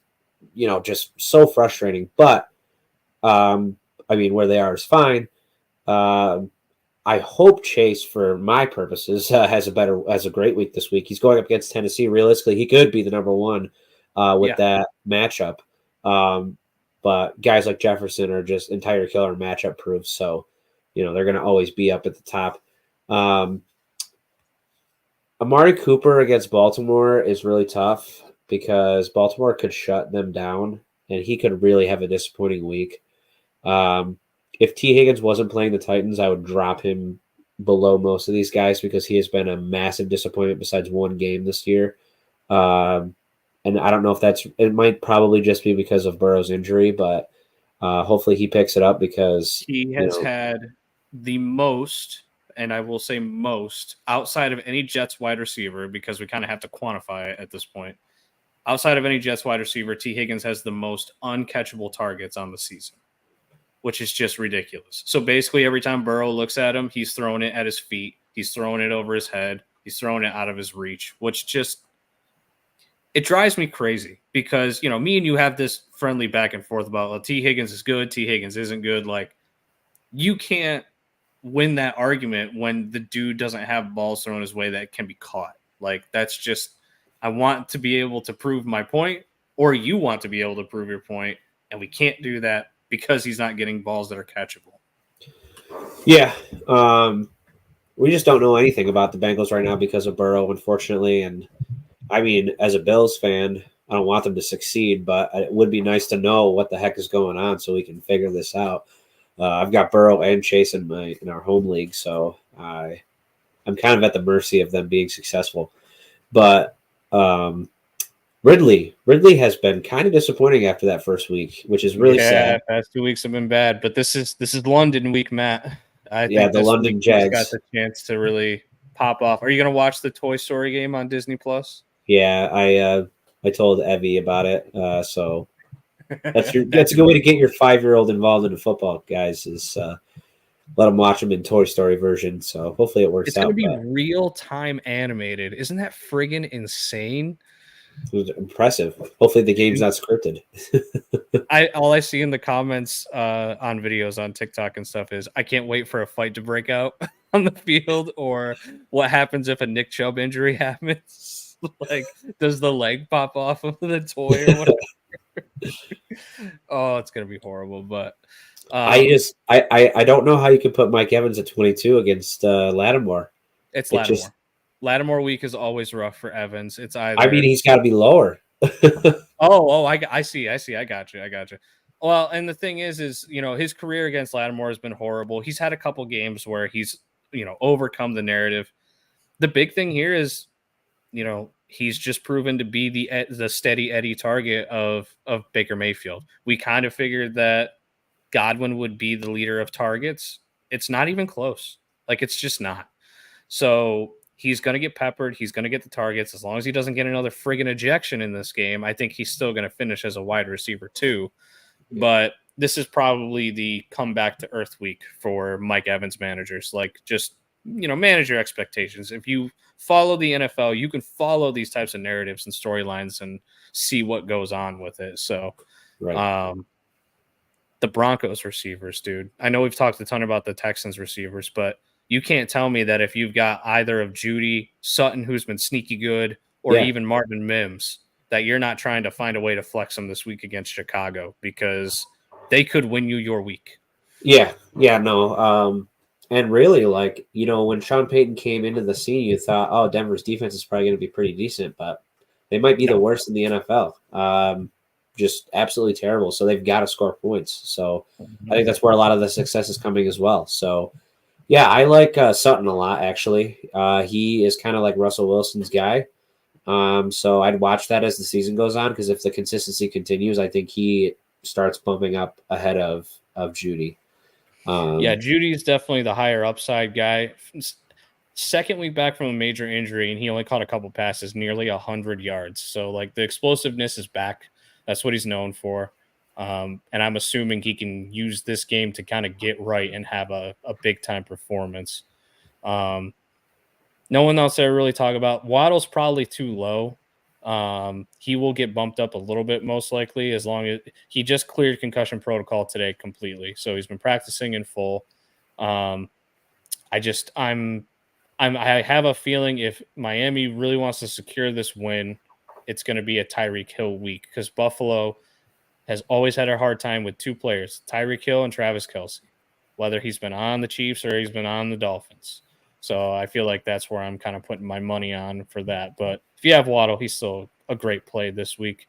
just so frustrating. But I mean, where they are is fine. I hope Chase, for my purposes, has a great week this week. He's going up against Tennessee. Realistically, he could be the number one with Yeah. that matchup. But guys like Jefferson are just entire killer matchup proof. So, they're going to always be up at the top. Amari Cooper against Baltimore is really tough because Baltimore could shut them down and he could really have a disappointing week. If T. Higgins wasn't playing the Titans, I would drop him below most of these guys because he has been a massive disappointment besides one game this year. And I don't know if it might probably just be because of Burrow's injury, but hopefully he picks it up because He has had the most, and I will say most, outside of any Jets wide receiver, because we kind of have to quantify it at this point. Outside of any Jets wide receiver, T. Higgins has the most uncatchable targets on the season, which is just ridiculous. So basically, every time Burrow looks at him, he's throwing it at his feet, he's throwing it over his head, he's throwing it out of his reach, which just it drives me crazy because me and you have this friendly back and forth about T. Higgins is good, T. Higgins isn't good. Like you can't win that argument when the dude doesn't have balls thrown his way that can be caught. Like that's just I want to be able to prove my point, or you want to be able to prove your point, and we can't do that because he's not getting balls that are catchable. Yeah. We just don't know anything about the Bengals right now because of Burrow, unfortunately. And I mean, as a Bills fan, I don't want them to succeed, but it would be nice to know what the heck is going on so we can figure this out. I've got Burrow and Chase in our home league, so I'm kind of at the mercy of them being successful. But Ridley has been kind of disappointing after that first week, which is really sad. Past 2 weeks have been bad, but this is London week, Matt. I think The this week London he's got Jags. the chance to really pop off. Are you going to watch the Toy Story game on Disney Plus? Yeah, I told Evie about it, so that's a good way to get your 5-year-old involved in football, guys. Is let them watch them in Toy Story version. So hopefully it works It's going to out. be But real time animated. Isn't that friggin' insane? it was impressive. Hopefully the game's not scripted. All I see in the comments on videos on TikTok and stuff is I can't wait for a fight to break out on the field, or what happens if a Nick Chubb injury happens. Like, does the leg pop off of the toy or whatever? Oh, it's gonna be horrible. But I don't know how you can put Mike Evans at 22 against Lattimore. it's It just Lattimore. Lattimore week is always rough for Evans. It's I mean either he's got to be lower. I see. I got you. Well, and the thing is his career against Lattimore has been horrible. He's had a couple games where he's overcome the narrative. The big thing here is he's just proven to be the steady Eddie target of Baker Mayfield. We kind of figured that Godwin would be the leader of targets. It's not even close. Like it's just not. So he's going to get peppered. He's going to get the targets. As long as he doesn't get another friggin' ejection in this game, I think he's still going to finish as a wide receiver too. But this is probably the comeback to earth week for Mike Evans managers. Like just, manage your expectations. If you follow the NFL, you can follow these types of narratives and storylines and see what goes on with it. So, Right. The Broncos receivers, dude. I know we've talked a ton about the Texans receivers, but you can't tell me that if you've got either of Judy, Sutton, who's been sneaky good, or Yeah. even Marvin Mims, that you're not trying to find a way to flex them this week against Chicago because they could win you your week. Yeah. Yeah. No. And really, when Sean Payton came into the scene, you thought, oh, Denver's defense is probably going to be pretty decent, but they might be the No. worst in the NFL. Just absolutely terrible. So they've got to score points. So I think that's where a lot of the success is coming as well. So yeah, I like Sutton a lot, actually. He is kind of like Russell Wilson's guy. So I'd watch that as the season goes on because if the consistency continues, I think he starts bumping up ahead of Judy. Yeah, Judy's definitely the higher upside guy. Second week back from a major injury, and he only caught a couple passes, nearly 100 yards. So, like, the explosiveness is back. That's what he's known for. And I'm assuming he can use this game to kind of get right and have a big-time performance. No one else I really talk about. Waddle's probably too low. He will get bumped up a little bit, most likely, as long as he just cleared concussion protocol today completely. So he's been practicing in full. I have a feeling if Miami really wants to secure this win, it's going to be a Tyreek Hill week because Buffalo has always had a hard time with two players, Tyreek Hill and Travis Kelce, whether he's been on the Chiefs or he's been on the Dolphins. So I feel like that's where I'm kind of putting my money on for that. But if you have Waddle, he's still a great play this week.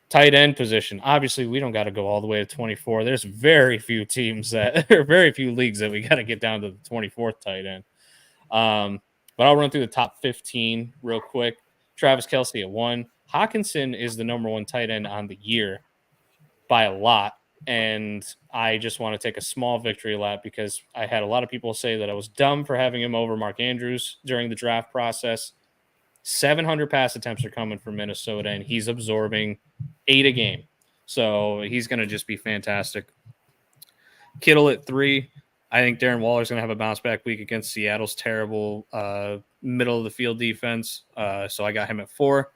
Tight end position. Obviously, we don't got to go all the way to 24. There's very few teams that, or very few leagues that we got to get down to the 24th tight end. But I'll run through the top 15 real quick. Travis Kelce at 1. Hawkinson is the number 1 tight end on the year by a lot. And I just want to take a small victory lap because I had a lot of people say that I was dumb for having him over Mark Andrews during the draft process. 700 pass attempts are coming from Minnesota, and he's absorbing 8 a game. So he's going to just be fantastic. Kittle at 3. I think Darren Waller's going to have a bounce back week against Seattle's terrible middle of the field defense. So I got him at 4.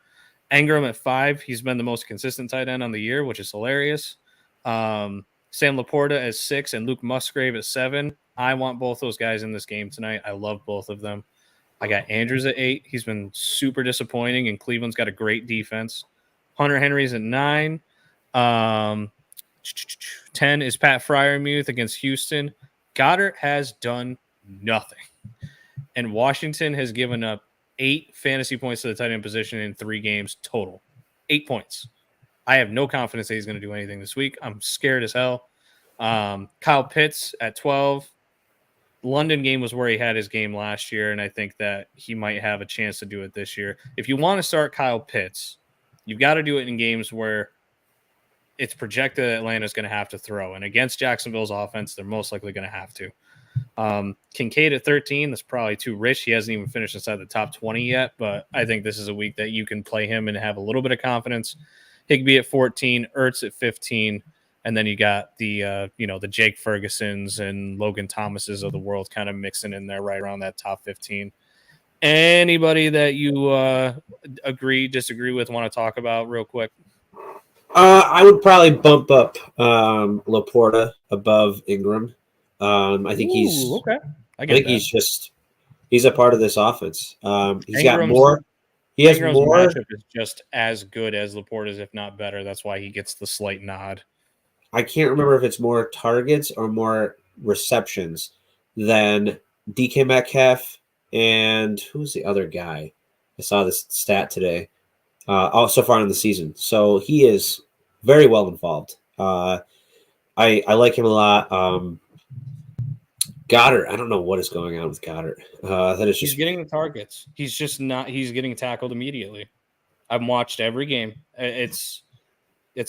Engram at 5. He's been the most consistent tight end on the year, which is hilarious. Sam Laporta at 6 and Luke Musgrave at 7. I want both those guys in this game tonight. I love both of them. I got Andrews at 8. He's been super disappointing, and Cleveland's got a great defense. Hunter Henry's at 9. 10 is Pat Freiermuth against Houston. Goddard has done nothing. And Washington has given up 8 fantasy points to the tight end position in 3 games total. 8 points. I have no confidence that he's going to do anything this week. I'm scared as hell. Kyle Pitts at 12. London game was where he had his game last year, and I think that he might have a chance to do it this year. If you want to start Kyle Pitts, you've got to do it in games where it's projected that Atlanta's going to have to throw. And against Jacksonville's offense, they're most likely going to have to. Kincaid at 13, that's probably too rich. He hasn't even finished inside the top 20 yet, but I think this is a week that you can play him and have a little bit of confidence. Higbee at 14, Ertz at 15, and then you got the the Jake Fergusons and Logan Thomases of the world kind of mixing in there right around that top 15. Anybody that you agree, disagree with, want to talk about real quick? I would probably bump up Laporta above Ingram. I think he's okay. he's a part of this offense. He's Ingram's, got more. He has Ingram's more. matchup is just as good as Laporta's, if not better. That's why he gets the slight nod. I can't remember if it's more targets or more receptions than DK Metcalf and who's the other guy? I saw this stat today. So far in the season, so he is very well involved. I like him a lot. Goddard, I don't know what is going on with Goddard. He's getting the targets. He's just not. He's getting tackled immediately. I've watched every game. It's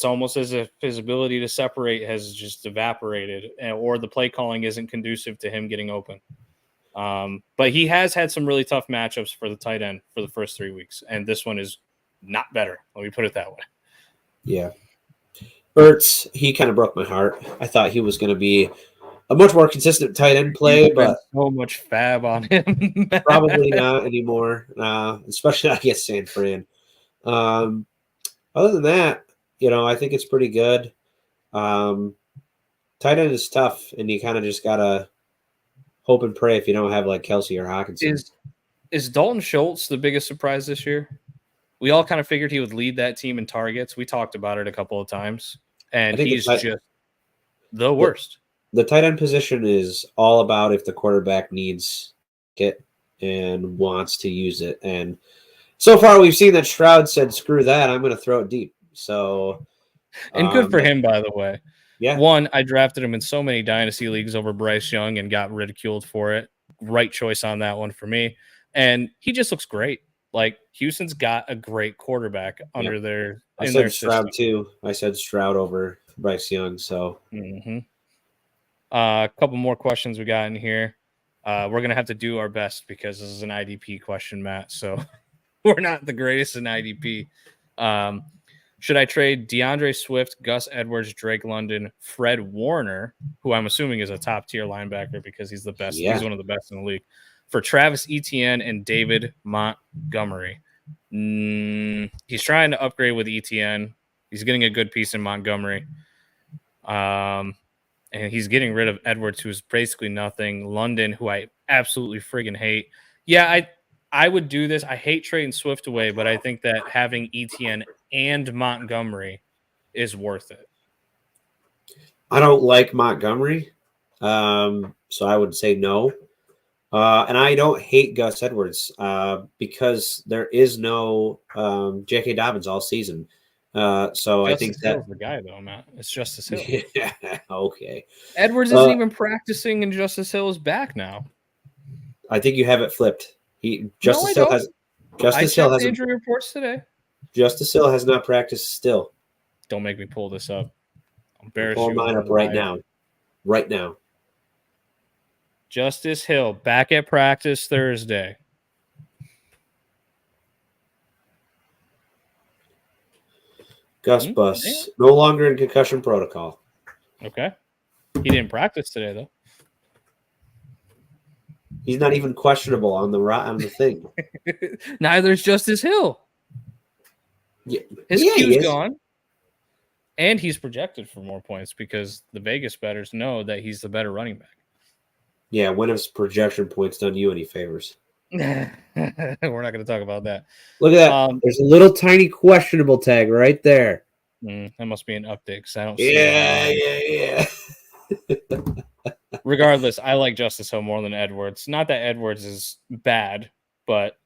almost as if his ability to separate has just evaporated, or the play calling isn't conducive to him getting open. But he has had some really tough matchups for the tight end for the first 3 weeks, and this one is not better. Let me put it that way. Yeah. Ertz, he kind of broke my heart. I thought he was going to be a much more consistent tight end play, but so much fab on him. Probably not anymore, especially against San Fran. Other than that, I think it's pretty good. Tight end is tough, and you kind of just got to hope and pray if you don't have like Kelce or Hawkinson. Is Dalton Schultz the biggest surprise this year? We all kind of figured he would lead that team in targets. We talked about it a couple of times, and he's just the worst. The tight end position is all about if the quarterback needs it and wants to use it. And so far, we've seen that Stroud said, "Screw that, I'm going to throw it deep." So, and good for him, by the way. Yeah. One, I drafted him in so many dynasty leagues over Bryce Young and got ridiculed for it. Right choice on that one for me. And he just looks great. Like, Houston's got a great quarterback under their. I said Stroud too. I said Stroud over Bryce Young. So, a couple more questions we got in here. We're gonna have to do our best because this is an IDP question, Matt. So we're not the greatest in IDP. Should I trade DeAndre Swift, Gus Edwards, Drake London, Fred Warner, who I'm assuming is a top tier linebacker because he's the best. Yeah. He's one of the best in the league, for Travis Etienne and David Montgomery? He's trying to upgrade with Etienne. He's getting a good piece in Montgomery. And he's getting rid of Edwards, who's basically nothing. London, who I absolutely friggin' hate. Yeah, I would do this. I hate trading Swift away, but I think that having ETN and Montgomery is worth it. I don't like Montgomery, so I would say no. And I don't hate Gus Edwards because there is no J.K. Dobbins all season. So I think Justice that Hill's the guy, though, Matt. It's Justice Hill. yeah, okay. Edwards isn't even practicing, and Justice Hill is back now. I think you have it flipped. Justice Hill has injury reports today. Justice Hill has not practiced still. Don't make me pull this up. I'll I'm embarrass pulling you mine up right now. Right now. Justice Hill back at practice Thursday. Gus Bus no longer in concussion protocol. Okay. He didn't practice today, though. He's not even questionable on the thing. Neither is Justice Hill. Yeah. His Q's gone. And he's projected for more points because the Vegas bettors know that he's the better running back. Yeah, when has projection points done you any favors? We're not going to talk about that. Look at that. There's a little tiny questionable tag right there. That must be an update because I don't see that. Yeah. Regardless, I like Justice Hill more than Edwards. Not that Edwards is bad, but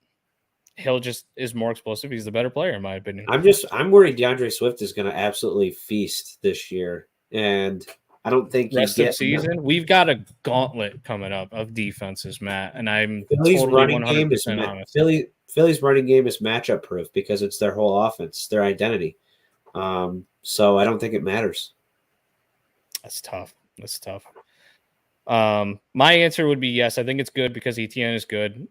Hill just is more explosive. He's the better player, in my opinion. I'm worried DeAndre Swift is going to absolutely feast this year. And I don't think rest of season. We've got a gauntlet coming up of defenses, Matt, and I'm Philly's totally running 100% game is honest. Philly's running game is matchup proof because it's their whole offense, their identity. So I don't think it matters. That's tough. My answer would be yes. I think it's good because ETN is good.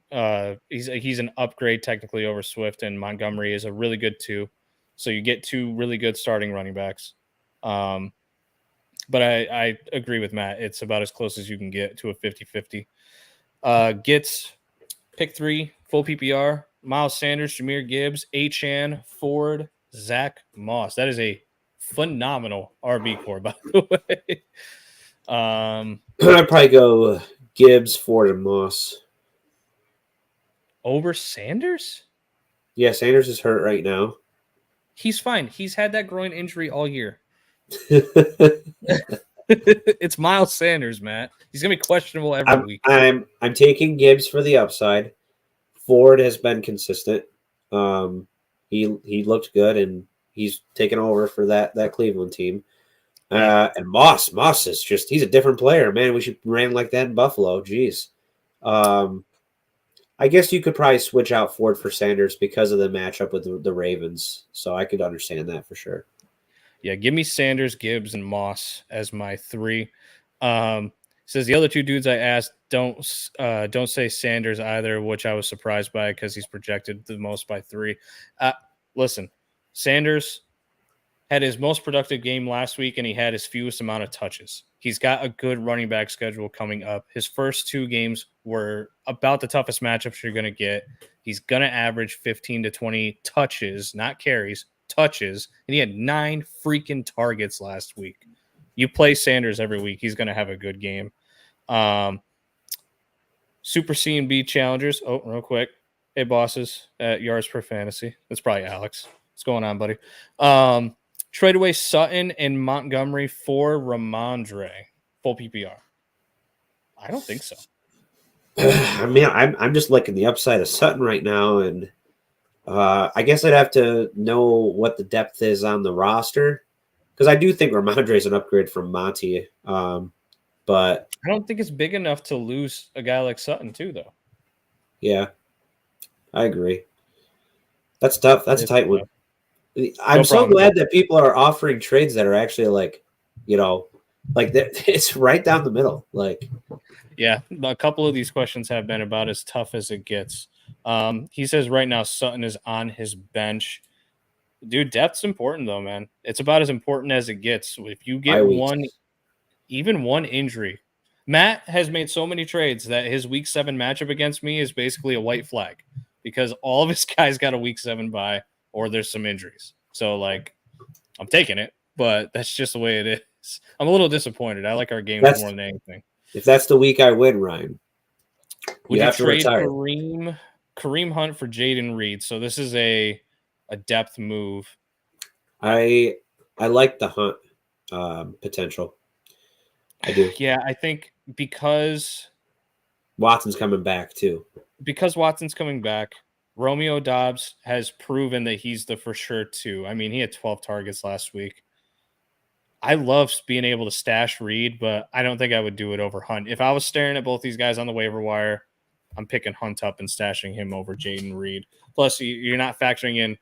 He's an upgrade technically over Swift, and Montgomery is a really good too. So you get two really good starting running backs. But I agree with Matt. It's about as close as you can get to a 50-50. Gets pick 3, full PPR, Miles Sanders, Jahmyr Gibbs, Achane, Ford, Zach Moss. That is a phenomenal RB core, by the way. I'd probably go Gibbs, Ford, and Moss. Over Sanders? Yeah, Sanders is hurt right now. He's fine. He's had that groin injury all year. It's Miles Sanders, Matt. He's gonna be questionable every week. I'm taking Gibbs for the upside. Ford has been consistent. He looked good, and he's taken over for that Cleveland team. And Moss is just, he's a different player, man. We should ran like that in Buffalo. Jeez. I guess you could probably switch out Ford for Sanders because of the matchup with the Ravens. So I could understand that for sure. Yeah, give me Sanders, Gibbs, and Moss as my 3. Says the other 2 dudes I asked don't say Sanders either, which I was surprised by because he's projected the most by 3. Listen, Sanders had his most productive game last week, and he had his fewest amount of touches. He's got a good running back schedule coming up. His first 2 games were about the toughest matchups you're going to get. He's going to average 15 to 20 touches, not carries, touches, and he had 9 freaking targets last week. You play Sanders every week, he's going to have a good game. Super C&B challengers. Oh, real quick. Hey, bosses at Yards Per Fantasy. That's probably Alex. What's going on, buddy? Trade away Sutton and Montgomery for Ramondre. Full PPR. I don't think so. I mean, I'm just liking the upside of Sutton right now, and I guess I'd have to know what the depth is on the roster because I do think Ramondre is an upgrade from Monty, but I don't think it's big enough to lose a guy like Sutton too, though. Yeah, I agree. That's tough. That's a tight one. I'm so glad that people are offering trades that are actually like it's right down the middle. Like, yeah, a couple of these questions have been about as tough as it gets. He says right now Sutton is on his bench. Dude, depth's important though, man. It's about as important as it gets. If you get even one injury, Matt has made so many trades that his week 7 matchup against me is basically a white flag because all of his guys got a week 7 bye or there's some injuries. So like, I'm taking it, but that's just the way it is. I'm a little disappointed. I like our games more than anything. If that's the week I win, Ryan, would you trade Kareem Kareem Hunt for Jaden Reed. So this is a depth move. I like the Hunt potential. I do. Yeah, I think because Watson's coming back too. Watson's coming back, Romeo Dobbs has proven that he's the for sure two. I mean, he had 12 targets last week. I love being able to stash Reed, but I don't think I would do it over Hunt. If I was staring at both these guys on the waiver wire, I'm picking Hunt up and stashing him over Jaden Reed. Plus, you're not factoring in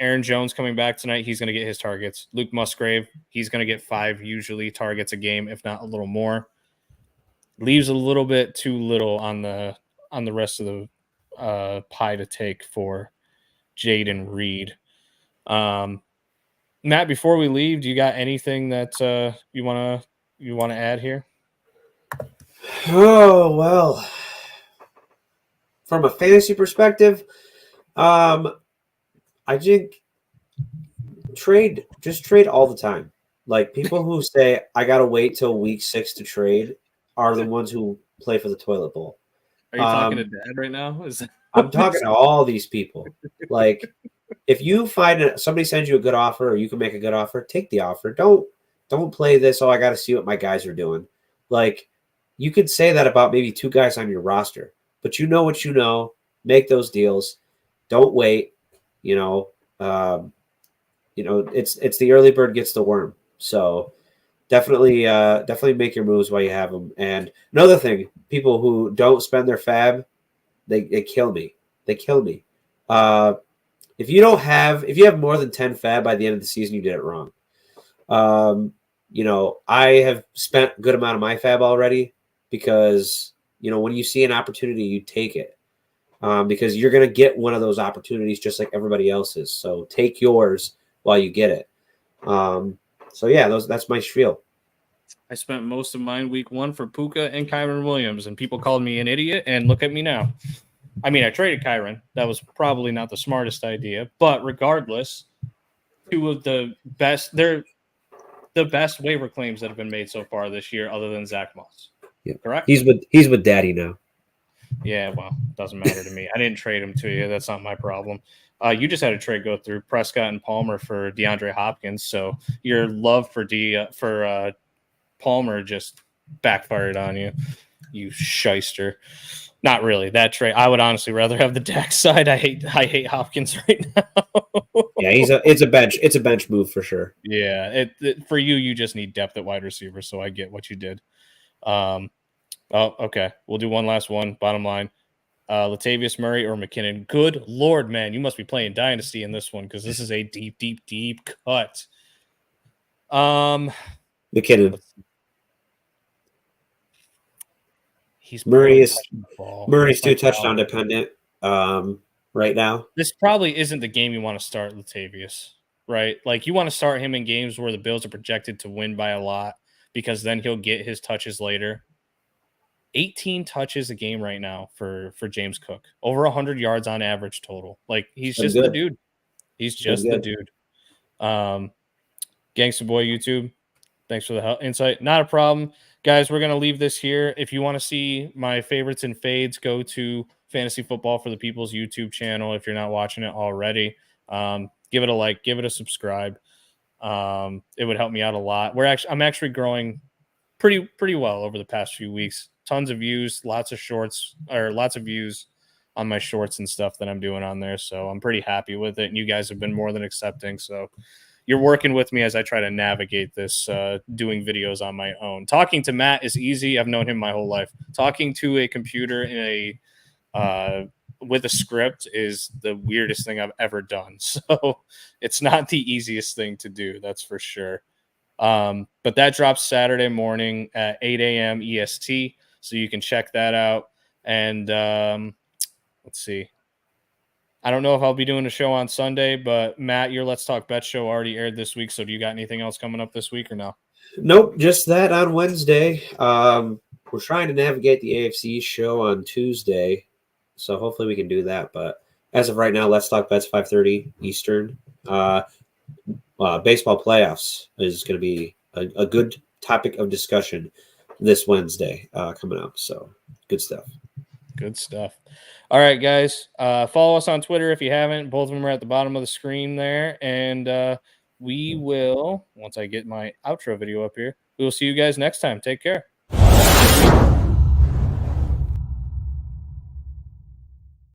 Aaron Jones coming back tonight. He's going to get his targets. Luke Musgrave, he's going to get 5 usually targets a game, if not a little more. Leaves a little bit too little on the rest of the pie to take for Jaden Reed. Matt, before we leave, do you got anything that you want to add here? Oh, well. From a fantasy perspective, I think trade all the time. Like people who say I gotta wait till week 6 to trade are the ones who play for the toilet bowl. Are you talking to Dad right now? I'm talking to all these people. Like, if you find somebody sends you a good offer, or you can make a good offer, take the offer. Don't play this. Oh, I got to see what my guys are doing. Like, you could say that about maybe 2 guys on your roster, but you know what you know. Make those deals. Don't wait. It's the early bird gets the worm. So definitely make your moves while you have them. And another thing, people who don't spend their fab, they kill me. They kill me. If you have more than 10 fab by the end of the season, you did it wrong. I have spent a good amount of my fab already because, when you see an opportunity, you take it. Because you're going to get one of those opportunities just like everybody else is. So take yours while you get it. That's my spiel. I spent most of mine week 1 for Puka and Kyron Williams, and people called me an idiot, and look at me now. I mean, I traded Kyron. That was probably not the smartest idea, but regardless, 2 of the best, they're the best waiver claims that have been made so far this year, other than Zach Moss. Yeah. Correct? He's with Daddy now. Yeah, well, doesn't matter to me. I didn't trade him to you. That's not my problem. You just had a trade go through Prescott and Palmer for DeAndre Hopkins, so your love for Palmer just backfired on you, you shyster. Not really that trade. I would honestly rather have the Dak side. I hate Hopkins right now. Yeah, it's a bench move for sure. Yeah, for you just need depth at wide receiver. So I get what you did. Okay. We'll do one last one. Bottom line, Latavius Murray or McKinnon. Good Lord, man, you must be playing Dynasty in this one because this is a deep, deep, deep cut. McKinnon. Murray's too touchdown dependent right now. This probably isn't the game you want to start Latavius, right? Like you want to start him in games where the Bills are projected to win by a lot because then he'll get his touches later. 18 touches a game right now for James Cook. Over 100 yards on average total. Like he's just the dude. He's just the dude. Gangsta Boy YouTube. Thanks for the insight. Not a problem. Guys, we're going to leave this here. If you want to see my favorites and fades, go to Fantasy Football for the People's YouTube channel. If you're not watching it already, give it a like, give it a subscribe. It would help me out a lot. I'm actually growing pretty well over the past few weeks. Tons of views, lots of views on my shorts and stuff that I'm doing on there. So I'm pretty happy with it. And you guys have been more than accepting. So you're working with me as I try to navigate this, doing videos on my own. Talking to Matt is easy. I've known him my whole life. Talking to a computer with a script is the weirdest thing I've ever done. So it's not the easiest thing to do. That's for sure. But that drops Saturday morning at 8 a.m. EST. So you can check that out. And let's see. I don't know if I'll be doing a show on Sunday, but Matt, your Let's Talk Bet show already aired this week. So do you got anything else coming up this week or no? Nope, just that on Wednesday. We're trying to navigate the AFC show on Tuesday. So hopefully we can do that. But as of right now, Let's Talk Bets 5:30 Eastern. Baseball playoffs is going to be a good topic of discussion this Wednesday coming up. So good stuff. Good stuff. All right, guys. Follow us on Twitter if you haven't. Both of them are at the bottom of the screen there. And we will, once I get my outro video up here, we will see you guys next time. Take care.